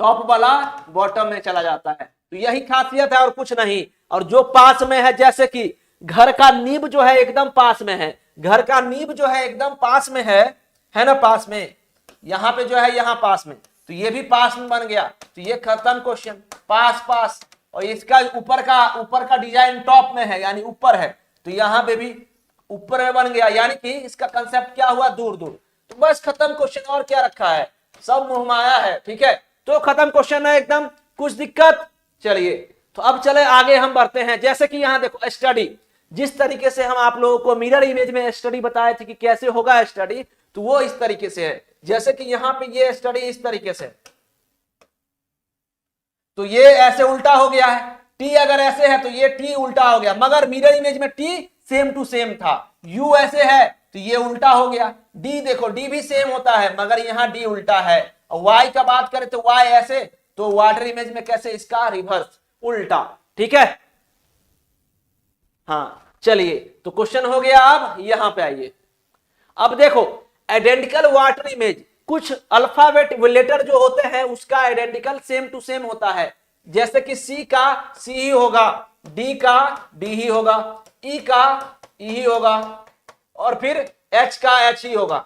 टॉप वाला बॉटम में चला जाता है। तो यही खासियत है और कुछ नहीं। और जो पास में है, जैसे कि घर का नींव जो है एकदम पास में है, घर का नींव जो है एकदम पास में है ना, पास में, यहां पे जो है यहां पास में, तो ये भी पास में बन गया। तो ये खत्म क्वेश्चन, पास पास। और इसका ऊपर का डिजाइन टॉप में है, यानी ऊपर है, तो यहां पे भी ऊपर में बन गया, यानी कि इसका कंसेप्ट क्या हुआ, दूर दूर। तो बस खत्म क्वेश्चन, और क्या रखा है, सब मुहमाया है, ठीक है। तो खत्म क्वेश्चन है एकदम, कुछ दिक्कत। चलिए तो अब चले आगे हम बढ़ते हैं। जैसे कि यहां देखो स्टडी, जिस तरीके से हम आप लोगों को मिरर इमेज में स्टडी बताए थे कि कैसे होगा स्टडी, तो वो इस तरीके से है। जैसे कि यहां पे ये स्टडी इस तरीके से, तो ये ऐसे उल्टा हो गया है, टी अगर ऐसे है तो ये टी उल्टा हो गया, मगर मिरर इमेज में टी सेम टू सेम था। यू ऐसे है तो ये उल्टा हो गया। डी देखो, डी भी सेम होता है मगर यहां डी उल्टा है। और वाई का बात करें तो वाई ऐसे, तो वाटर इमेज में कैसे, इसका रिवर्स, उल्टा, ठीक है। हाँ चलिए तो क्वेश्चन हो गया। अब यहां पे आइए, अब देखो आइडेंटिकल वाटर इमेज, कुछ अल्फाबेट लेटर जो होते हैं उसका आइडेंटिकल सेम टू सेम होता है। जैसे कि सी का सी ही होगा, डी का डी ही होगा, ई का ई ही होगा, और फिर एच का एच ही होगा,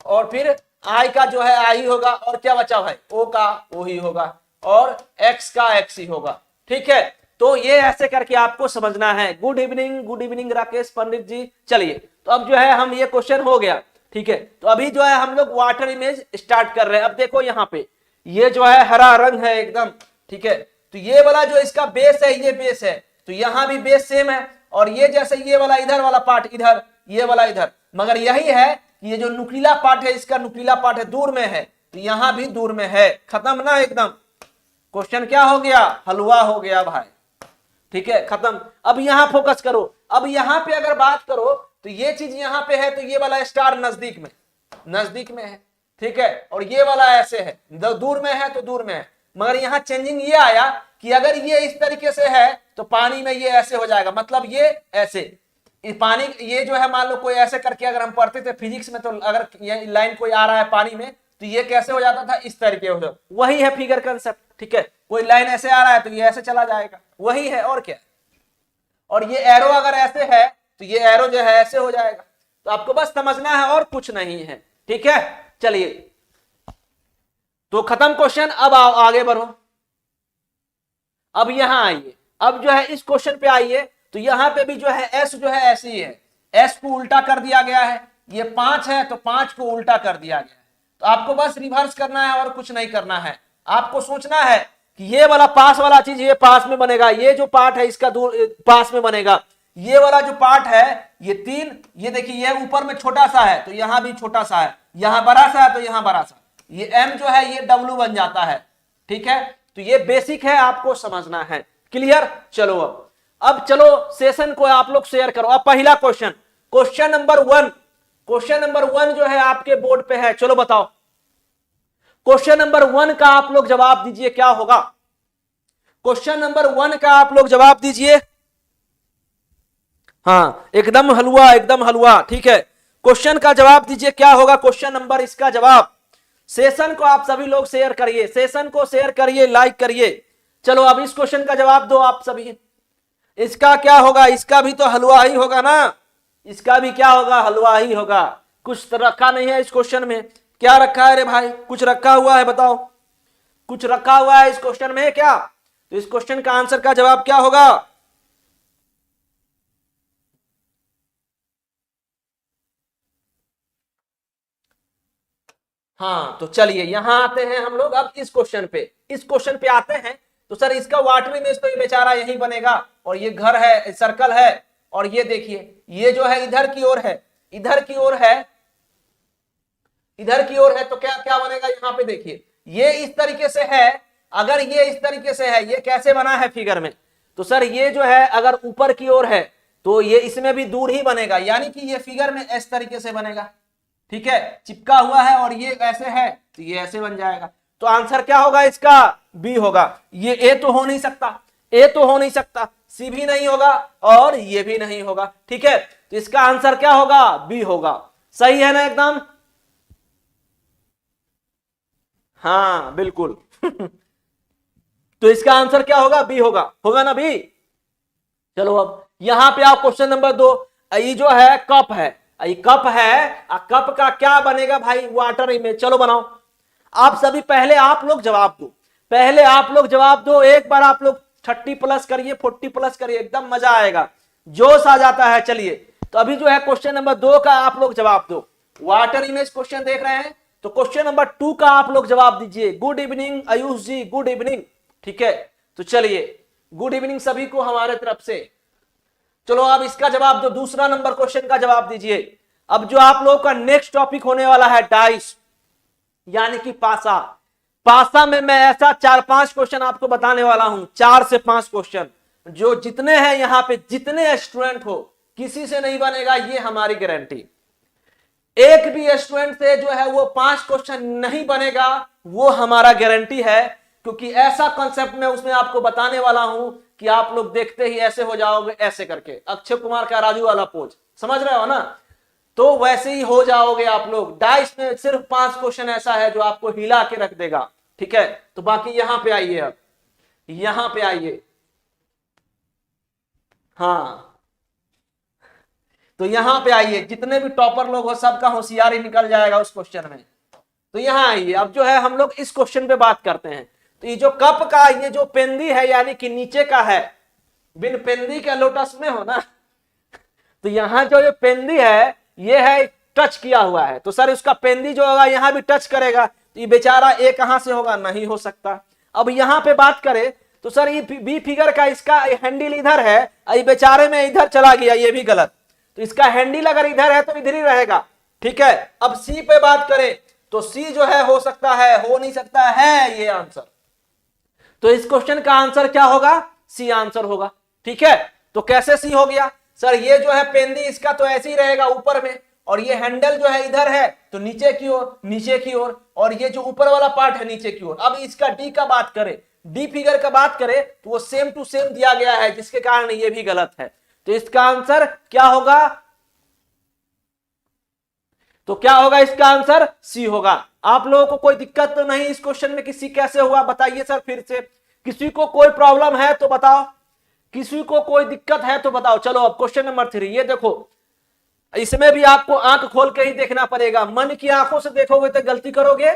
और फिर आई का जो है आई ही होगा, और क्या बचा भाई, ओ का ओ ही होगा, और एक्स का एक्स ही होगा, ठीक है। तो ये ऐसे करके आपको समझना है। गुड इवनिंग राकेश पंडित जी। चलिए तो अब जो है हम, ये क्वेश्चन हो गया, ठीक है। तो अभी जो है हम लोग वाटर इमेज स्टार्ट कर रहे हैं। अब देखो यहाँ पे ये जो है हरा रंग है एकदम, ठीक है। तो ये वाला जो इसका बेस है, ये बेस है, तो यहां भी बेस सेम है। और ये जैसे ये वाला इधर वाला पार्ट इधर, ये वाला इधर, मगर यही है कि ये जो नुकीला पार्ट है, इसका नुकीला पार्ट है दूर में है, तो यहां भी दूर में है। खत्म ना एकदम, क्वेश्चन क्या हो गया, हलवा हो गया भाई, ठीक है, खत्म। अब यहां फोकस करो। अब यहां पे अगर बात करो तो ये चीज यहां पे है, तो ये वाला स्टार नजदीक में है, ठीक है। और ये वाला ऐसे है, दूर में है तो दूर में है। मगर यहां चेंजिंग ये आया कि अगर ये इस तरीके से है तो पानी में ये ऐसे हो जाएगा, मतलब ये ऐसे, पानी ये जो है मान लो कोई ऐसे करके, अगर हम पढ़ते थे फिजिक्स में, तो अगर ये लाइन कोई आ रहा है पानी में तो ये कैसे हो जाता था, इस तरीके हो, वही है फिगर कंसेप्ट, ठीक है। कोई लाइन ऐसे आ रहा है तो ये ऐसे चला जाएगा, वही है और क्या। और ये एरो अगर ऐसे है तो ये एरो जो है ऐसे हो जाएगा। तो आपको बस समझना है और कुछ नहीं है, ठीक है। चलिए तो खत्म क्वेश्चन। अब आओ आगे बढ़ो। अब यहां आइए, अब जो है इस क्वेश्चन पे आइए। तो यहां पे भी जो है एस जो है ऐसी है, एस को उल्टा कर दिया गया है। ये 5 है तो 5 को उल्टा कर दिया गया है। तो आपको बस रिवर्स करना है और कुछ नहीं करना है। आपको सोचना है कि ये वाला पास वाला चीज ये पास में बनेगा, ये जो पार्ट है इसका दूर पास में बनेगा, ये वाला जो पार्ट है ये 3, ये देखिए ये ऊपर में छोटा सा है तो यहां भी छोटा सा है, यहां बड़ा सा है तो यहां बड़ा सा, ये m जो है ये w बन जाता है। ठीक है, तो ये बेसिक है, आपको समझना है। क्लियर? चलो अब चलो सेशन को आप लोग शेयर करो। अब पहला question, question number 1, question number 1 जो है आपके बोर्ड पे है, चलो बताओ क्वेश्चन नंबर 1 का आप लोग जवाब दीजिए क्या होगा। क्वेश्चन नंबर 1 का आप लोग जवाब दीजिए। हाँ एकदम हलवा, एकदम हलवा। ठीक है, क्वेश्चन का जवाब दीजिए क्या होगा क्वेश्चन नंबर, इसका जवाब। सेशन को आप सभी लोग शेयर करिए, सेशन को शेयर करिए, लाइक करिए। चलो अब इस क्वेश्चन का जवाब दो आप सभी। इसका क्या होगा? इसका भी तो हलवा ही होगा ना, इसका भी क्या होगा? हलवा ही होगा। कुछ तो रखा नहीं है इस क्वेश्चन में। क्या रखा है रे भाई? कुछ रखा हुआ है, बताओ कुछ रखा हुआ है इस क्वेश्चन में क्या? तो इस क्वेश्चन का आंसर का जवाब क्या होगा? हाँ तो चलिए यहां आते हैं हम लोग अब इस क्वेश्चन पे। इस क्वेश्चन पे आते हैं तो सर इसका वाटर इमेज तो ये बेचारा यही बनेगा, और ये घर है, सर्कल है, और ये देखिए ये जो है इधर की ओर है, इधर की ओर है, इधर की ओर है, तो क्या क्या बनेगा यहां पे देखिए ये इस तरीके से है। अगर ये इस तरीके से है, ये कैसे बना है फिगर में? तो सर ये जो है अगर ऊपर की ओर है तो ये इसमें भी दूर ही बनेगा, यानी कि ये फिगर में इस तरीके से बनेगा। ठीक है, चिपका हुआ है और ये ऐसे है तो ये ऐसे बन जाएगा। तो आंसर क्या होगा इसका? बी होगा। ये ए तो हो नहीं सकता, ए तो हो नहीं सकता, सी भी नहीं होगा और ये भी नहीं होगा। ठीक है, तो इसका आंसर क्या होगा? बी होगा। सही है ना एकदम? हाँ बिल्कुल तो इसका आंसर क्या होगा? बी होगा। होगा ना बी? चलो अब यहां पे आप क्वेश्चन नंबर 2, ये जो है कप है, ये कप है, कप का क्या बनेगा भाई? Water image. चलो बनाओ आप सभी, पहले आप लोग जवाब दो, पहले आप लोग जवाब दो। एक बार आप लोग 30 प्लस करिए, 40 प्लस करिए, एकदम मजा आएगा, जोश आ जाता है। चलिए तो अभी जो है क्वेश्चन नंबर 2 का आप लोग जवाब दो। वाटर इमेज क्वेश्चन देख रहे हैं, तो क्वेश्चन नंबर 2 का आप लोग जवाब दीजिए। गुड इवनिंग आयुष जी, गुड इवनिंग। ठीक है, तो चलिए गुड इवनिंग सभी को हमारे तरफ से। चलो अब इसका जवाब दो, दूसरा नंबर क्वेश्चन का जवाब दीजिए। अब जो आप लोगों का नेक्स्ट टॉपिक होने वाला है डाइस, यानी कि पासा। पासा में मैं ऐसा 4-5 क्वेश्चन आपको बताने वाला हूं, 4 से 5 क्वेश्चन, जो जितने हैं यहां पे, जितने स्टूडेंट हो, किसी से नहीं बनेगा, ये हमारी गारंटी। एक भी स्टूडेंट से जो है वो 5 क्वेश्चन नहीं बनेगा, वो हमारा गारंटी है। क्योंकि ऐसा कॉन्सेप्ट में उसमें आपको बताने वाला हूं कि आप लोग देखते ही ऐसे हो जाओगे, ऐसे करके अक्षय कुमार का राजू वाला पोज, समझ रहे हो ना? तो वैसे ही हो जाओगे आप लोग। डाइस में सिर्फ 5 क्वेश्चन ऐसा है जो आपको हिला के रख देगा। ठीक है, तो बाकी यहां पे आइए, अब यहां पे आइए। हाँ तो यहां पे आइए, जितने भी टॉपर लोग हो सबका होशियारी निकल जाएगा उस क्वेश्चन में। तो यहां आइए, अब जो है हम लोग इस क्वेश्चन पे बात करते हैं। तो ये जो कप का ये जो पेंदी है, यानी कि नीचे का है, बिन पेंदी के लोटस में हो ना तो यहां जो ये पेंदी है ये है टच किया हुआ है, तो सर उसका पेंदी जो होगा यहां भी टच करेगा, तो ये बेचारा ए कहां से होगा? नहीं हो सकता। अब यहां पे बात करें तो सर ये बी फिगर का इसका हैंडल इधर है, ये बेचारे में इधर चला गया, ये भी गलत। तो इसका हैंडल अगर इधर है तो इधर ही रहेगा। ठीक है, अब सी पे बात करें तो सी जो है हो सकता है, हो नहीं सकता है, ये आंसर। तो इस क्वेश्चन का आंसर क्या होगा? सी आंसर होगा। ठीक है, तो कैसे सी हो गया? सर ये जो है पेंदी इसका तो ऐसे ही रहेगा ऊपर में, और ये हैंडल जो है इधर है तो नीचे की ओर, नीचे की ओर, और ये जो ऊपर वाला पार्ट है नीचे की ओर। अब इसका डी का बात करें, डी फिगर का बात करें तो वो सेम टू सेम दिया गया है, जिसके कारण ये भी गलत है। तो इसका आंसर क्या होगा? तो क्या होगा इसका आंसर? सी होगा। आप लोगों को कोई दिक्कत तो नहीं इस क्वेश्चन में? किसी कैसे हुआ बताइए सर फिर से, किसी को कोई प्रॉब्लम है तो बताओ, किसी को कोई दिक्कत है तो बताओ। चलो अब क्वेश्चन नंबर 3, ये देखो, इसमें भी आपको आंख खोल के ही देखना पड़ेगा। मन की आंखों से देखोगे तो गलती करोगे,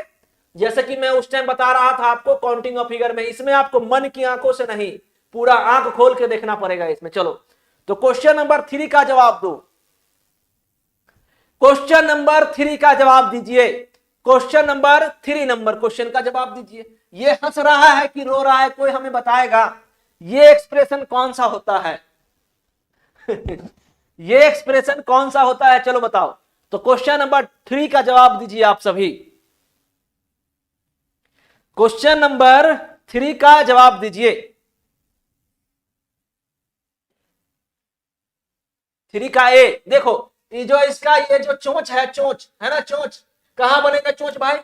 जैसे कि मैं उस टाइम बता रहा था आपको काउंटिंग ऑफ फिगर में। इसमें आपको मन की आंखों से नहीं, पूरा आंख खोल के देखना पड़ेगा इसमें। चलो तो क्वेश्चन नंबर 3 का जवाब दो, क्वेश्चन नंबर 3 का जवाब दीजिए। क्वेश्चन नंबर 3 नंबर क्वेश्चन का जवाब दीजिए। ये हंस रहा है कि रो रहा है, कोई हमें बताएगा ये एक्सप्रेशन कौन सा होता है? ये एक्सप्रेशन कौन सा होता है, चलो बताओ। तो क्वेश्चन नंबर 3 का जवाब दीजिए आप सभी। क्वेश्चन नंबर 3 का जवाब दीजिए। 3 का ए देखो, ये जो इसका ये जो चोंच है, चोंच है ना, चोंच कहां बनेगा चोंच भाई?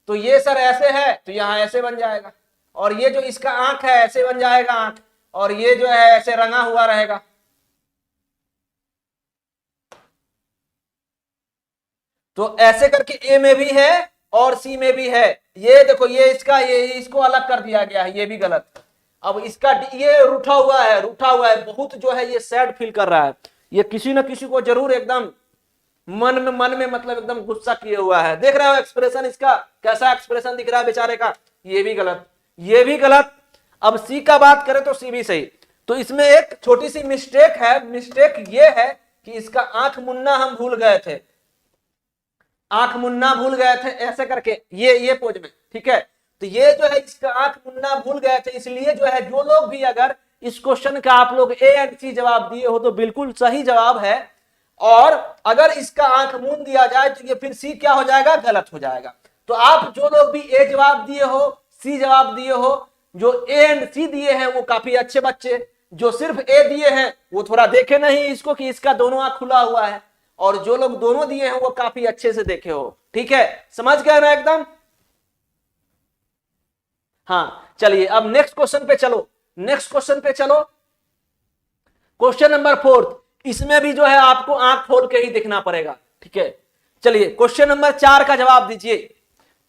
तो ये सर ऐसे है तो यहां ऐसे बन जाएगा, और ये जो इसका आंख है ऐसे बन जाएगा आंख, और ये जो है ऐसे रंगा हुआ रहेगा। तो ऐसे करके ए में भी है और सी में भी है। ये देखो ये इसका ये इसको अलग कर दिया गया है, ये भी गलत। अब इसका ये रूठा हुआ है, रूठा हुआ है, बहुत जो है ये सैड फील कर रहा है, ये किसी ना किसी को जरूर एकदम मन में मतलब एकदम गुस्सा किए हुआ है। देख रहे हो एक्सप्रेशन इसका, कैसा एक्सप्रेशन दिख रहा है बेचारे का, ये भी गलत, ये भी गलत। अब सी का बात करें तो सी भी सही। तो इसमें एक छोटी सी मिस्टेक है, मिस्टेक ये है कि इसका आंख मुन्ना हम भूल गए थे, आंख मुन्ना भूल गए थे ऐसे करके, ये पोज में, ठीक है। तो ये जो है इसका आंख मुन्ना भूल गए थे, इसलिए जो है जो लोग भी अगर इस क्वेश्चन का आप लोग ए एंड सी जवाब दिए हो तो बिल्कुल सही जवाब है, और अगर इसका आंख मूंद दिया जाए तो ये फिर सी क्या हो जाएगा, गलत हो जाएगा। तो आप जो लोग भी ए जवाब दिए हो, सी जवाब दिए हो, जो ए एंड सी दिए हैं वो काफी अच्छे बच्चे, जो सिर्फ ए दिए हैं वो थोड़ा देखे नहीं इसको कि इसका दोनों आंख खुला हुआ है, और जो लोग दोनों दिए हैं वो काफी अच्छे से देखे हो, ठीक है, समझ गए ना एकदम। हाँ चलिए अब नेक्स्ट क्वेश्चन पे चलो, नेक्स्ट क्वेश्चन पे चलो। क्वेश्चन नंबर 4, इसमें भी जो है आपको आंख खोल के ही देखना पड़ेगा, ठीक है। चलिए क्वेश्चन नंबर 4 का जवाब दीजिए,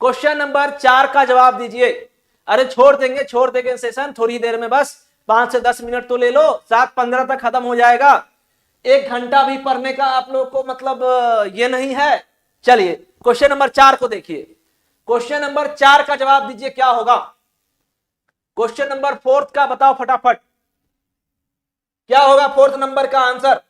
क्वेश्चन नंबर 4 का जवाब दीजिए। अरे छोड़ देंगे सेशन थोड़ी देर में, बस 5 से 10 मिनट तो ले लो, 7:15 तक खत्म हो जाएगा, 1 घंटा भी पढ़ने का आप लोग को मतलब ये नहीं है। चलिए क्वेश्चन नंबर 4 को देखिए, क्वेश्चन नंबर 4 का जवाब दीजिए क्या होगा। क्वेश्चन नंबर 4 का बताओ फटाफट, क्या होगा 4th नंबर का आंसर।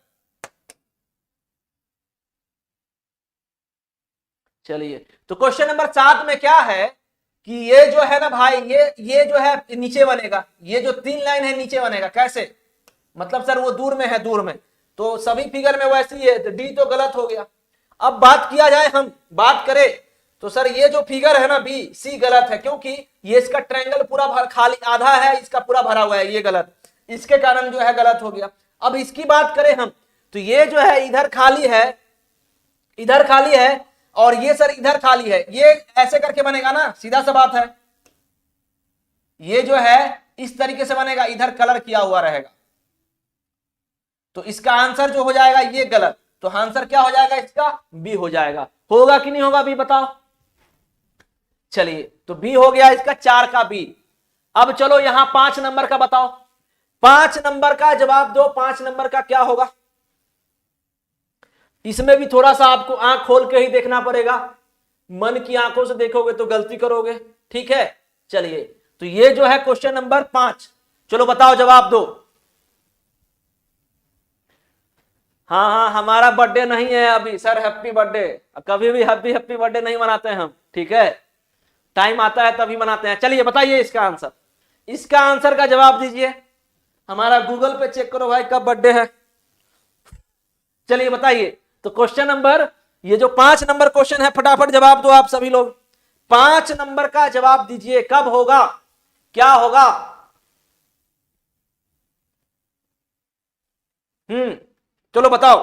चलिए तो क्वेश्चन नंबर 7 में क्या है कि ये जो है ना भाई, ये जो है नीचे बनेगा, ये जो 3 लाइन है नीचे बनेगा, कैसे मतलब सर वो दूर में है, दूर में, तो सभी फिगर में वैसे ही है, तो डी तो गलत हो गया। अब बात किया जाए, हम बात करें तो सर ये जो फिगर है ना बी सी गलत है, क्योंकि ये इसका ट्रायंगल पूरा खाली आधा है, इसका पूरा भरा हुआ है, ये गलत, इसके कारण जो है गलत हो गया। अब इसकी बात करें हम तो ये जो है इधर खाली है, इधर खाली है, और ये सर इधर खाली है, ये ऐसे करके बनेगा ना, सीधा सा बात है, ये जो है इस तरीके से बनेगा, इधर कलर किया हुआ रहेगा, तो इसका आंसर जो हो जाएगा ये गलत, तो आंसर क्या हो जाएगा इसका, बी हो जाएगा। होगा कि नहीं होगा बी बताओ। चलिए तो बी हो गया इसका 4 का बी। अब चलो यहां 5 नंबर का बताओ, 5 नंबर का जवाब दो, 5 नंबर का क्या होगा। इसमें भी थोड़ा सा आपको आंख खोल के ही देखना पड़ेगा, मन की आंखों से देखोगे तो गलती करोगे, ठीक है। चलिए तो ये जो है क्वेश्चन नंबर 5, चलो बताओ जवाब दो। हाँ हाँ हमारा बर्थडे नहीं है अभी सर, हैप्पी बर्थडे, कभी भी हैप्पी बर्थडे नहीं मनाते हैं हम, ठीक है, टाइम आता है तभी मनाते हैं। चलिए बताइए इसका आंसर, इसका आंसर का जवाब दीजिए, हमारा गूगल पे चेक करो भाई कब बर्थडे है। चलिए बताइए, तो क्वेश्चन नंबर ये जो 5 नंबर क्वेश्चन है, फटाफट जवाब दो आप सभी लोग, 5 नंबर का जवाब दीजिए, कब होगा, क्या होगा। चलो बताओ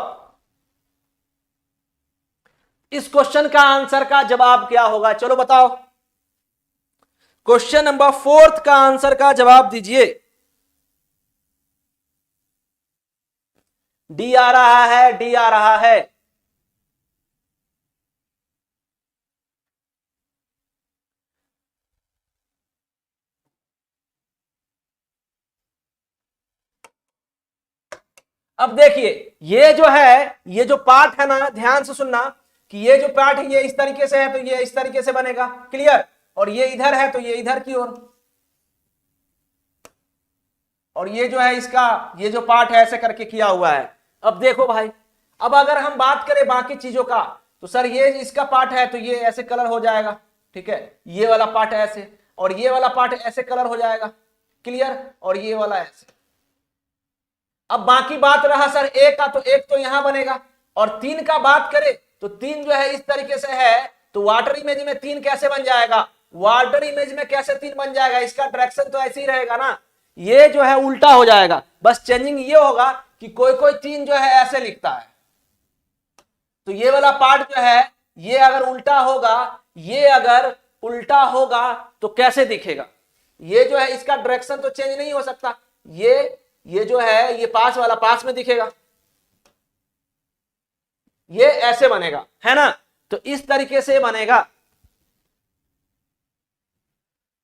इस क्वेश्चन का आंसर का जवाब क्या होगा, चलो बताओ। क्वेश्चन नंबर 4 का आंसर का जवाब दीजिए। डी आ रहा है, डी आ रहा है। अब देखिए ये जो है, ये जो पार्ट है ना, ध्यान से सुनना कि ये जो पार्ट है ये इस तरीके से है तो ये इस तरीके से बनेगा, क्लियर, और ये इधर है तो ये इधर की ओर, और ये जो है इसका ये जो पार्ट है ऐसे करके किया हुआ है। अब देखो भाई, अब अगर हम बात करें बाकी चीजों का तो सर ये इसका पार्ट है तो ये ऐसे कलर हो जाएगा, ठीक है, ये वाला पार्ट ऐसे और ये वाला पार्ट ऐसे कलर हो जाएगा, क्लियर, और ये वाला ऐसे। अब बाकी बात रहा सर एक का, तो एक तो यहां बनेगा, और 3 का बात करें तो 3 जो है इस तरीके से है, तो वाटर इमेज में 3 कैसे बन जाएगा, वाटर इमेज में कैसे 3 बन जाएगा, इसका डायरेक्शन तो ऐसे ही रहेगा ना, ये जो है उल्टा हो जाएगा, बस चेंजिंग ये होगा कि कोई कोई 3 जो है ऐसे लिखता है, तो ये वाला पार्ट जो है ये अगर उल्टा होगा, ये अगर उल्टा होगा तो कैसे दिखेगा, ये जो है इसका डायरेक्शन तो चेंज नहीं हो सकता, ये जो है ये पास वाला पास में दिखेगा, ये ऐसे बनेगा, है ना, तो इस तरीके से बनेगा।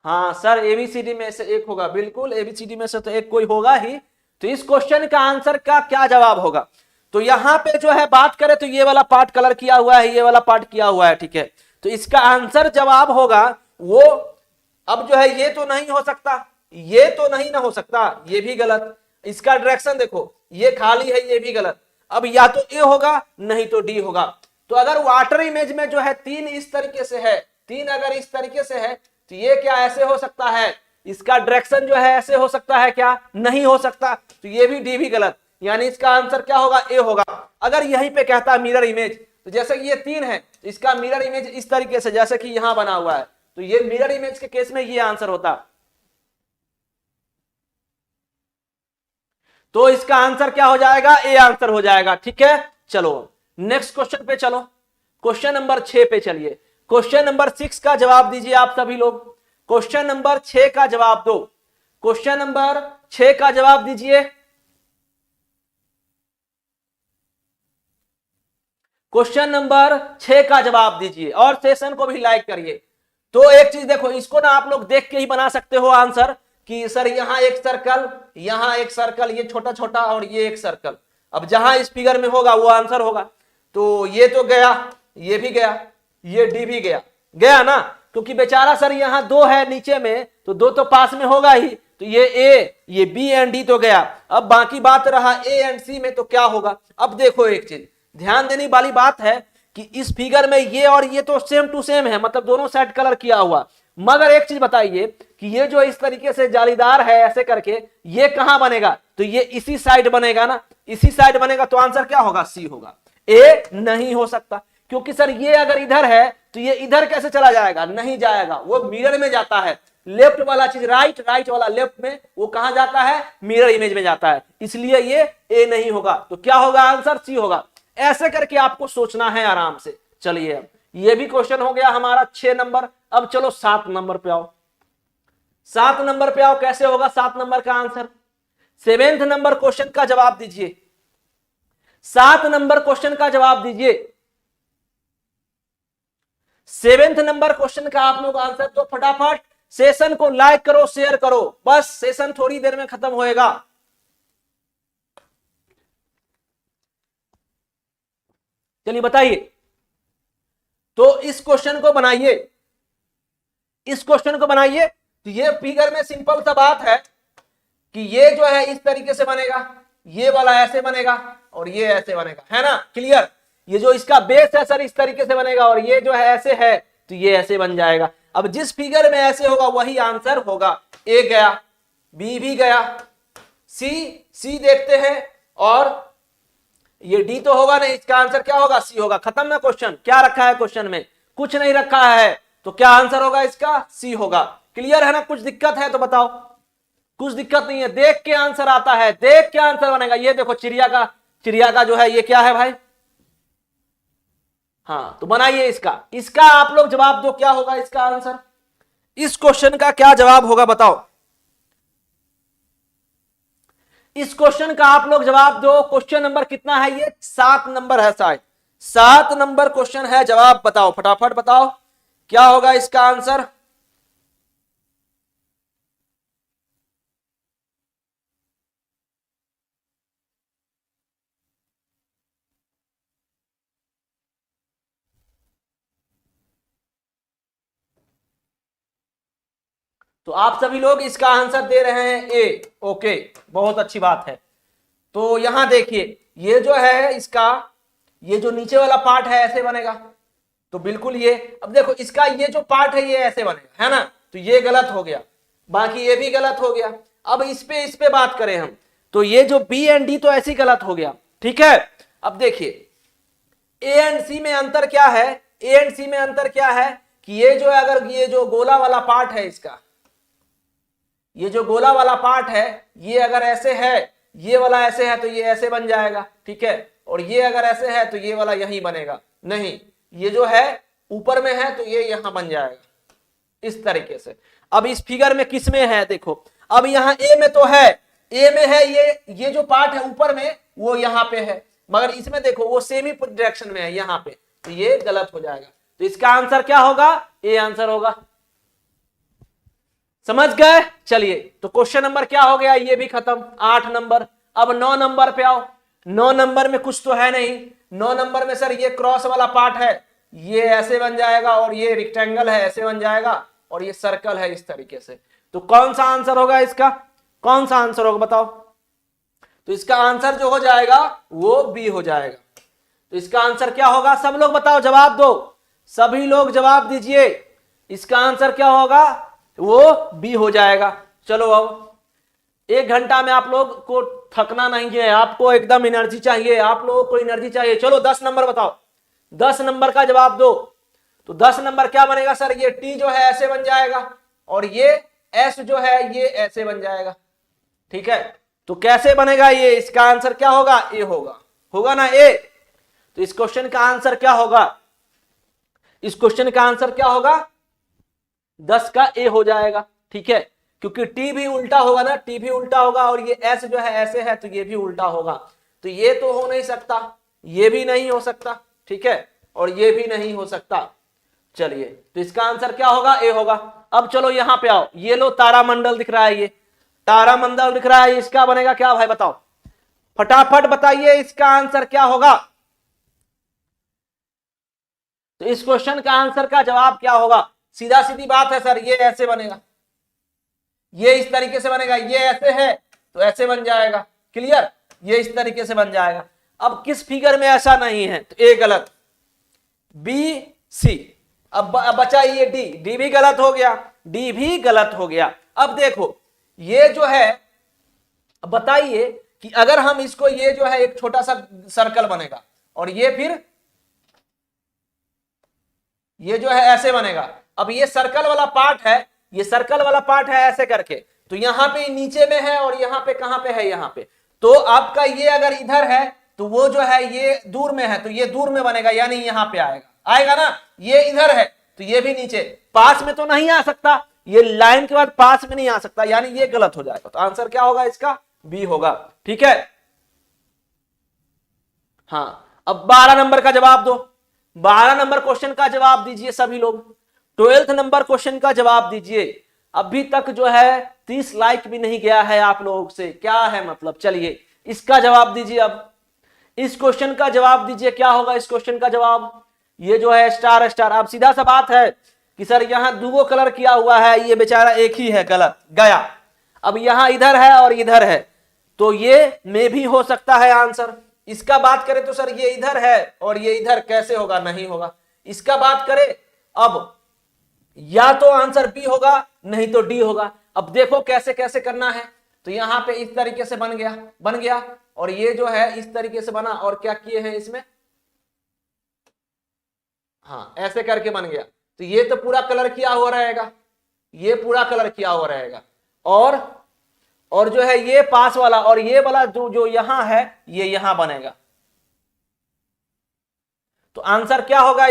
हाँ सर एबीसीडी में से एक होगा, बिल्कुल एबीसीडी में से तो एक कोई होगा ही। तो इस क्वेश्चन का आंसर का क्या जवाब होगा, तो यहां पे जो है बात करें तो ये वाला पार्ट कलर किया हुआ है, ये वाला पार्ट किया हुआ है, ठीक है, तो इसका आंसर जवाब होगा वो, अब जो है ये तो नहीं हो सकता, ये तो नहीं ना हो सकता, ये भी गलत, इसका डायरेक्शन देखो ये खाली है, ये भी गलत, अब या तो ए होगा नहीं तो डी होगा। तो अगर वाटर इमेज में जो है 3 इस तरीके से है, 3 अगर इस तरीके से है तो ये क्या ऐसे हो सकता है, इसका डायरेक्शन जो है ऐसे हो सकता है क्या, नहीं हो सकता, तो ये भी डी भी गलत, यानी इसका आंसर क्या होगा, ए होगा। अगर यहीं पे कहता मिरर इमेज, तो जैसे कि ये 3 है तो इसका मिरर इमेज इस तरीके से जैसे कि यहां बना हुआ है, तो ये मिरर इमेज के केस में ये आंसर होता, तो इसका आंसर क्या हो जाएगा, ए आंसर हो जाएगा, ठीक है। चलो नेक्स्ट क्वेश्चन पे चलो, क्वेश्चन नंबर 6 पे चलिए, क्वेश्चन नंबर 6 का जवाब दीजिए आप सभी लोग, क्वेश्चन नंबर 6 का जवाब दो, क्वेश्चन नंबर 6 का जवाब दीजिए, क्वेश्चन नंबर 6 का जवाब दीजिए और सेशन को भी लाइक करिए। तो एक चीज देखो, इसको ना आप लोग देख के ही बना सकते हो आंसर कि सर यहां एक सर्कल, यहां एक सर्कल, ये छोटा छोटा और ये एक सर्कल, अब जहां इस फिगर में होगा वो आंसर होगा। तो ये तो गया, ये भी गया, ये डी भी गया, गया ना, क्योंकि बेचारा सर यहां 2 है नीचे में, तो 2 तो पास में होगा ही, तो ये ए, ये बी एंड डी तो गया। अब बाकी बात रहा ए एंड सी में, तो क्या होगा। अब देखो एक चीज ध्यान देने वाली बात है कि इस फिगर में ये और ये तो सेम टू सेम है, मतलब दोनों साइड कलर किया हुआ, मगर एक चीज बताइए कि ये जो इस तरीके से जालीदार है ऐसे करके, ये कहां बनेगा, तो ये इसी साइड बनेगा ना, इसी साइड बनेगा, तो आंसर क्या होगा, सी होगा, ए नहीं हो सकता, क्योंकि सर ये अगर इधर है तो ये इधर कैसे चला जाएगा, नहीं जाएगा, वो मिरर में जाता है, लेफ्ट वाला चीज राइट, राइट वाला लेफ्ट में, वो कहां जाता है, मिरर इमेज में जाता है, इसलिए ये ए नहीं होगा, तो क्या होगा आंसर, सी होगा। ऐसे करके आपको सोचना है आराम से। चलिए अब ये भी क्वेश्चन हो गया हमारा 6 नंबर। अब चलो 7 नंबर पे आओ, 7 नंबर पे आओ, कैसे होगा 7 नंबर का आंसर, 7वें नंबर क्वेश्चन का जवाब दीजिए, 7 नंबर क्वेश्चन का जवाब दीजिए, 7वें नंबर क्वेश्चन का आप लोग आंसर तो फटाफट सेशन को लाइक करो, शेयर करो, बस सेशन थोड़ी देर में खत्म होएगा। चलिए बताइए, तो इस क्वेश्चन को बनाइए, इस क्वेश्चन को बनाइए। तो ये फिगर में सिंपल सा बात है कि ये जो है इस तरीके से बनेगा, ये वाला ऐसे बनेगा और ये ऐसे बनेगा, है ना, क्लियर। ये जो इसका बेस है सर इस तरीके से बनेगा और ये जो है ऐसे है तो ये ऐसे बन जाएगा। अब जिस फिगर में ऐसे होगा वही आंसर होगा। ए गया, बी भी गया, सी देखते हैं, और ये डी तो होगा नहीं, इसका आंसर क्या होगा, सी होगा। खत्म ना क्वेश्चन। क्या रखा है क्वेश्चन में, कुछ नहीं रखा है, तो क्या आंसर होगा इसका, सी होगा। क्लियर है ना, कुछ दिक्कत है तो बताओ। कुछ दिक्कत नहीं है, देख के आंसर आता है, देख के आंसर बनेगा। ये देखो चिड़िया का जो है ये क्या है भाई, हाँ, तो बनाइए इसका आप लोग जवाब दो, क्या होगा इसका आंसर, इस क्वेश्चन का क्या जवाब होगा बताओ। इस क्वेश्चन का आप लोग जवाब दो। क्वेश्चन नंबर कितना है ये, 7 नंबर है शायद, 7 नंबर क्वेश्चन है। जवाब बताओ, फटाफट बताओ क्या होगा इसका आंसर। तो आप सभी लोग इसका आंसर दे रहे हैं ए, ओके, बहुत अच्छी बात है। तो यहां देखिए, ये जो है इसका ये जो नीचे वाला पार्ट है ऐसे बनेगा, तो बिल्कुल ये, अब देखो इसका ये जो पार्ट है ये ऐसे बनेगा, है ना, तो ये गलत हो गया, बाकी ये भी गलत हो गया। अब इस पे बात करें हम, तो ये जो बी एंड डी तो ऐसे ही गलत हो गया, ठीक है। अब देखिए ए एंड सी में अंतर क्या है, ए एंड सी में अंतर क्या है कि ये जो है, अगर ये जो गोला वाला पार्ट है इसका, ये जो गोला वाला पार्ट है ये अगर ऐसे है, ये वाला ऐसे है तो ये ऐसे बन जाएगा, ठीक है, और ये अगर ऐसे है तो ये वाला यहीं बनेगा, नहीं ये जो है ऊपर में है तो ये यहां बन जाएगा इस तरीके से। अब इस फिगर में किस में है देखो, अब यहां ए में तो है, ए में है ये जो पार्ट है ऊपर में वो यहां पे है, मगर इसमें देखो वो सेमी डायरेक्शन में है यहां पे, तो ये गलत हो जाएगा। तो इसका आंसर क्या होगा, ए आंसर होगा। समझ गए? चलिए तो क्वेश्चन नंबर क्या हो गया, ये भी खत्म, 8 नंबर। अब 9 नंबर पे आओ। 9 नंबर में कुछ तो है नहीं। 9 नंबर में सर ये क्रॉस वाला पार्ट है, ये ऐसे बन जाएगा, और ये रेक्टेंगल है ऐसे बन जाएगा, और ये सर्कल है इस तरीके से। तो कौन सा आंसर होगा इसका, कौन सा आंसर होगा बताओ? तो इसका आंसर जो हो जाएगा वो बी हो जाएगा। तो इसका आंसर क्या होगा, सब लोग बताओ, जवाब दो, सभी लोग जवाब दीजिए। इसका आंसर क्या होगा, वो बी हो जाएगा। चलो अब 1 घंटा में आप लोग को थकना नहीं है, आपको एकदम एनर्जी चाहिए, आप लोगों को एनर्जी चाहिए। चलो 10 नंबर बताओ, 10 नंबर का जवाब दो। तो 10 नंबर क्या बनेगा सर, ये टी जो है ऐसे बन जाएगा, और ये एस जो है ये ऐसे बन जाएगा, ठीक है। तो कैसे बनेगा ये, इसका आंसर क्या होगा, ए होगा, होगा ना ए। तो इस क्वेश्चन का आंसर क्या होगा, इस क्वेश्चन का आंसर क्या होगा, 10 का ए हो जाएगा, ठीक है, क्योंकि टी भी उल्टा होगा ना, टी भी उल्टा होगा, और ये एस जो है ऐसे है तो ये भी उल्टा होगा। तो ये तो हो नहीं सकता, ये भी नहीं हो सकता, ठीक है, और ये भी नहीं हो सकता। चलिए तो इसका आंसर क्या होगा, ए होगा। अब चलो यहां पे आओ, ये लो तारामंडल दिख रहा है, ये तारामंडल दिख रहा है, इसका बनेगा क्या भाई बताओ, फटाफट बताइए इसका आंसर क्या होगा। तो इस क्वेश्चन का आंसर का जवाब क्या होगा, सीधा सीधी बात है सर, ये ऐसे बनेगा, ये इस तरीके से बनेगा, ये ऐसे है तो ऐसे बन जाएगा, क्लियर, ये इस तरीके से बन जाएगा। अब किस फिगर में ऐसा नहीं है, तो ए गलत, बी सी, अब बचा ये डी, डी भी गलत हो गया, डी भी गलत हो गया। अब देखो ये जो है, बताइए कि अगर हम इसको, ये जो है एक छोटा सा सर्कल बनेगा, और ये फिर ये जो है ऐसे बनेगा। अब ये सर्कल वाला पार्ट है, ये सर्कल वाला पार्ट है ऐसे करके, तो यहां पे नीचे में है, और यहां पे कहां पे है, यहां पे। तो आपका ये अगर इधर है तो वो जो है ये दूर में है, तो ये दूर में बनेगा, यानी यहां पे आएगा, आएगा ना। ये इधर है तो ये भी नीचे, पास में तो नहीं आ सकता, ये लाइन के बाद पास में नहीं आ सकता, यानी ये गलत हो जाएगा। तो आंसर क्या होगा इसका, बी होगा, ठीक है। हाँ अब 12 नंबर का जवाब दो, 12 नंबर क्वेश्चन का जवाब दीजिए सभी लोग। 12th नंबर क्वेश्चन का जवाब दीजिए। अभी तक जो है 30 लाइक भी नहीं गया है आप लोगों से, क्या है मतलब। चलिए इसका जवाब दीजिए, अब इस क्वेश्चन का जवाब दीजिए, क्या होगा इस क्वेश्चन का जवाब। ये जो है स्टार स्टार, अब सीधा सा बात है कि सर यहां दो कलर किया हुआ है, ये बेचारा एक ही है, गलत गया। अब यहां इधर है और इधर है, तो ये में भी हो सकता है आंसर। इसका बात करें तो सर ये इधर है और ये इधर, कैसे होगा, नहीं होगा। इसका बात करें, अब या तो आंसर बी होगा, नहीं तो डी होगा। अब देखो कैसे कैसे करना है। तो यहां पे इस तरीके से बन गया, और ये जो है इस तरीके से बना, और क्या किए हैं इसमें, हाँ ऐसे करके बन गया। तो ये तो पूरा कलर किया हुआ रहेगा, ये पूरा कलर किया हुआ रहेगा, और जो है ये पास वाला, और ये वाला जो यहां है ये यहां बनेगा। तो आंसर क्या होगा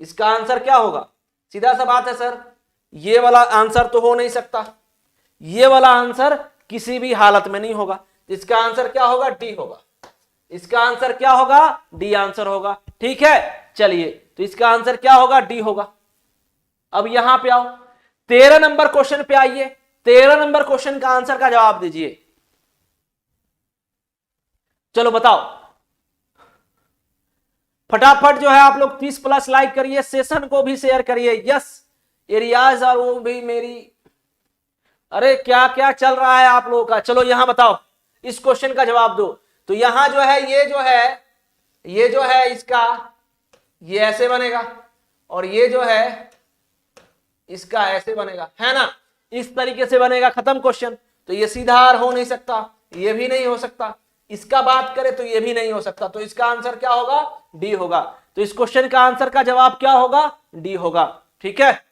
इसका आंसर क्या होगा, सीधा सा बात है सर, ये वाला आंसर तो हो नहीं सकता, ये वाला आंसर किसी भी हालत में नहीं होगा। इसका आंसर क्या होगा, डी होगा। इसका आंसर क्या होगा, डी आंसर होगा, ठीक है। चलिए तो इसका आंसर क्या होगा, डी होगा। अब यहां पे आओ, 13 नंबर क्वेश्चन पे आइए। 13 नंबर क्वेश्चन का आंसर का जवाब दीजिए। चलो बताओ फटाफट, जो है आप लोग 30+ लाइक करिए, सेशन को भी शेयर करिए। यस एरियाज, और वो भी मेरी, अरे क्या क्या चल रहा है आप लोगों का। चलो यहां बताओ, इस क्वेश्चन का जवाब दो। तो यहां जो है ये जो है ये जो है इसका ये ऐसे बनेगा और ये जो है इसका ऐसे बनेगा, है ना, इस तरीके से बनेगा, खत्म क्वेश्चन। तो ये सीधा आर हो नहीं सकता, ये भी नहीं हो सकता, इसका बात करें तो ये भी नहीं हो सकता, तो इसका आंसर क्या होगा, डी होगा। तो इस क्वेश्चन का आंसर का जवाब क्या होगा, डी होगा। ठीक है,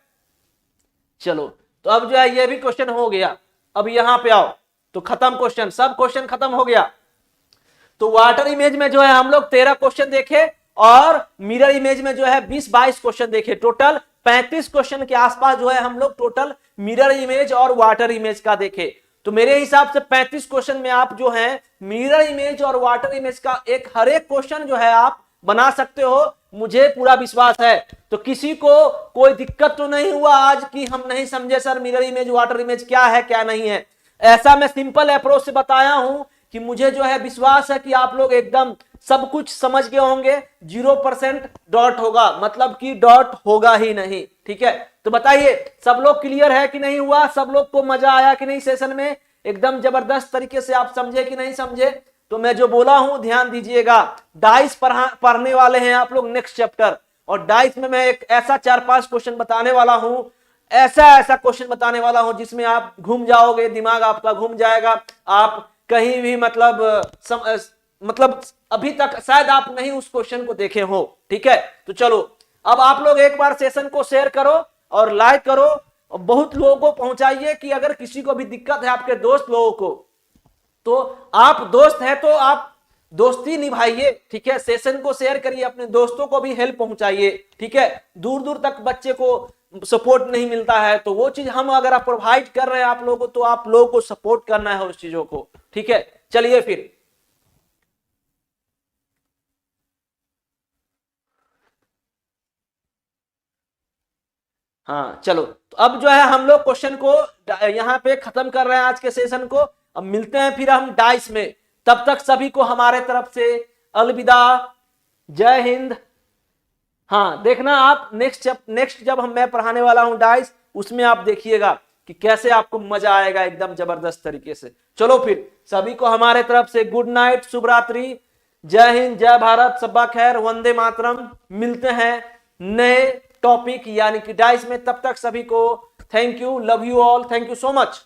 चलो तो अब जो है ये भी क्वेश्चन हो गया। अब यहां पे आओ, तो खत्म क्वेश्चन, सब क्वेश्चन खत्म हो गया। तो वाटर इमेज में जो है हम लोग 13 क्वेश्चन देखे और मिरर इमेज में जो है 20-22 क्वेश्चन देखे। टोटल 35 क्वेश्चन के आसपास जो है हम लोग टोटल मिरर इमेज और वाटर इमेज का देखे। तो मेरे हिसाब से 35 क्वेश्चन में आप जो है मिरर इमेज और वाटर इमेज का एक हर एक क्वेश्चन जो है आप बना सकते हो, मुझे पूरा विश्वास है। तो किसी को कोई दिक्कत तो नहीं हुआ आज कि हम नहीं समझे sir mirror image water image क्या है क्या नहीं है। ऐसा मैं सिंपल अप्रोच से बताया हूं कि मुझे जो है विश्वास है कि आप लोग एकदम सब कुछ समझ गए होंगे। 0% डॉट होगा, मतलब कि डॉट होगा ही नहीं। ठीक है, तो बताइए सब लोग क्लियर है कि नहीं हुआ, सब लोग को मजा आया कि नहीं सेशन में, एकदम जबरदस्त तरीके से आप समझे कि नहीं समझे। तो मैं जो बोला हूं ध्यान दीजिएगा, डाइस पढ़ने वाले हैं आप लोग नेक्स्ट चैप्टर, और डाइस में मैं एक ऐसा 4-5 क्वेश्चन बताने वाला हूं, ऐसा क्वेश्चन बताने वाला हूं जिसमें आप घूम जाओगे, दिमाग आपका घूम जाएगा, आप कहीं भी मतलब अभी तक शायद आप नहीं उस क्वेश्चन को देखे हो। ठीक है, तो चलो अब आप लोग एक बार सेशन को शेयर करो और लाइक करो और बहुत लोगों को पहुंचाइए कि अगर किसी को भी दिक्कत है आपके दोस्त लोगों को, तो आप दोस्त है तो आप दोस्ती निभाइए। ठीक है, सेशन को शेयर करिए, अपने दोस्तों को भी हेल्प पहुंचाइए। ठीक है, दूर दूर तक बच्चे को सपोर्ट नहीं मिलता है, तो वो चीज हम अगर आप प्रोवाइड कर रहे हैं आप लोगों को, तो आप लोगों को सपोर्ट करना है उस चीजों को। ठीक है, चलिए फिर हाँ चलो, तो अब जो है हम लोग क्वेश्चन को यहां पे खत्म कर रहे हैं आज के सेशन को। अब मिलते हैं फिर हम डाइस में, तब तक सभी को हमारे तरफ से अलविदा, जय हिंद। हाँ देखना आप नेक्स्ट जब मैं पढ़ाने वाला हूं डाइस, उसमें आप देखिएगा कि कैसे आपको मजा आएगा एकदम जबरदस्त तरीके से। चलो फिर सभी को हमारे तरफ से गुड नाइट, शुभ रात्रि, जय हिंद, जय भारत, सब्बा खैर, वंदे मातरम। मिलते हैं नए टॉपिक यानी कि डाइस में, तब तक सभी को thank you, love you all, thank you so much.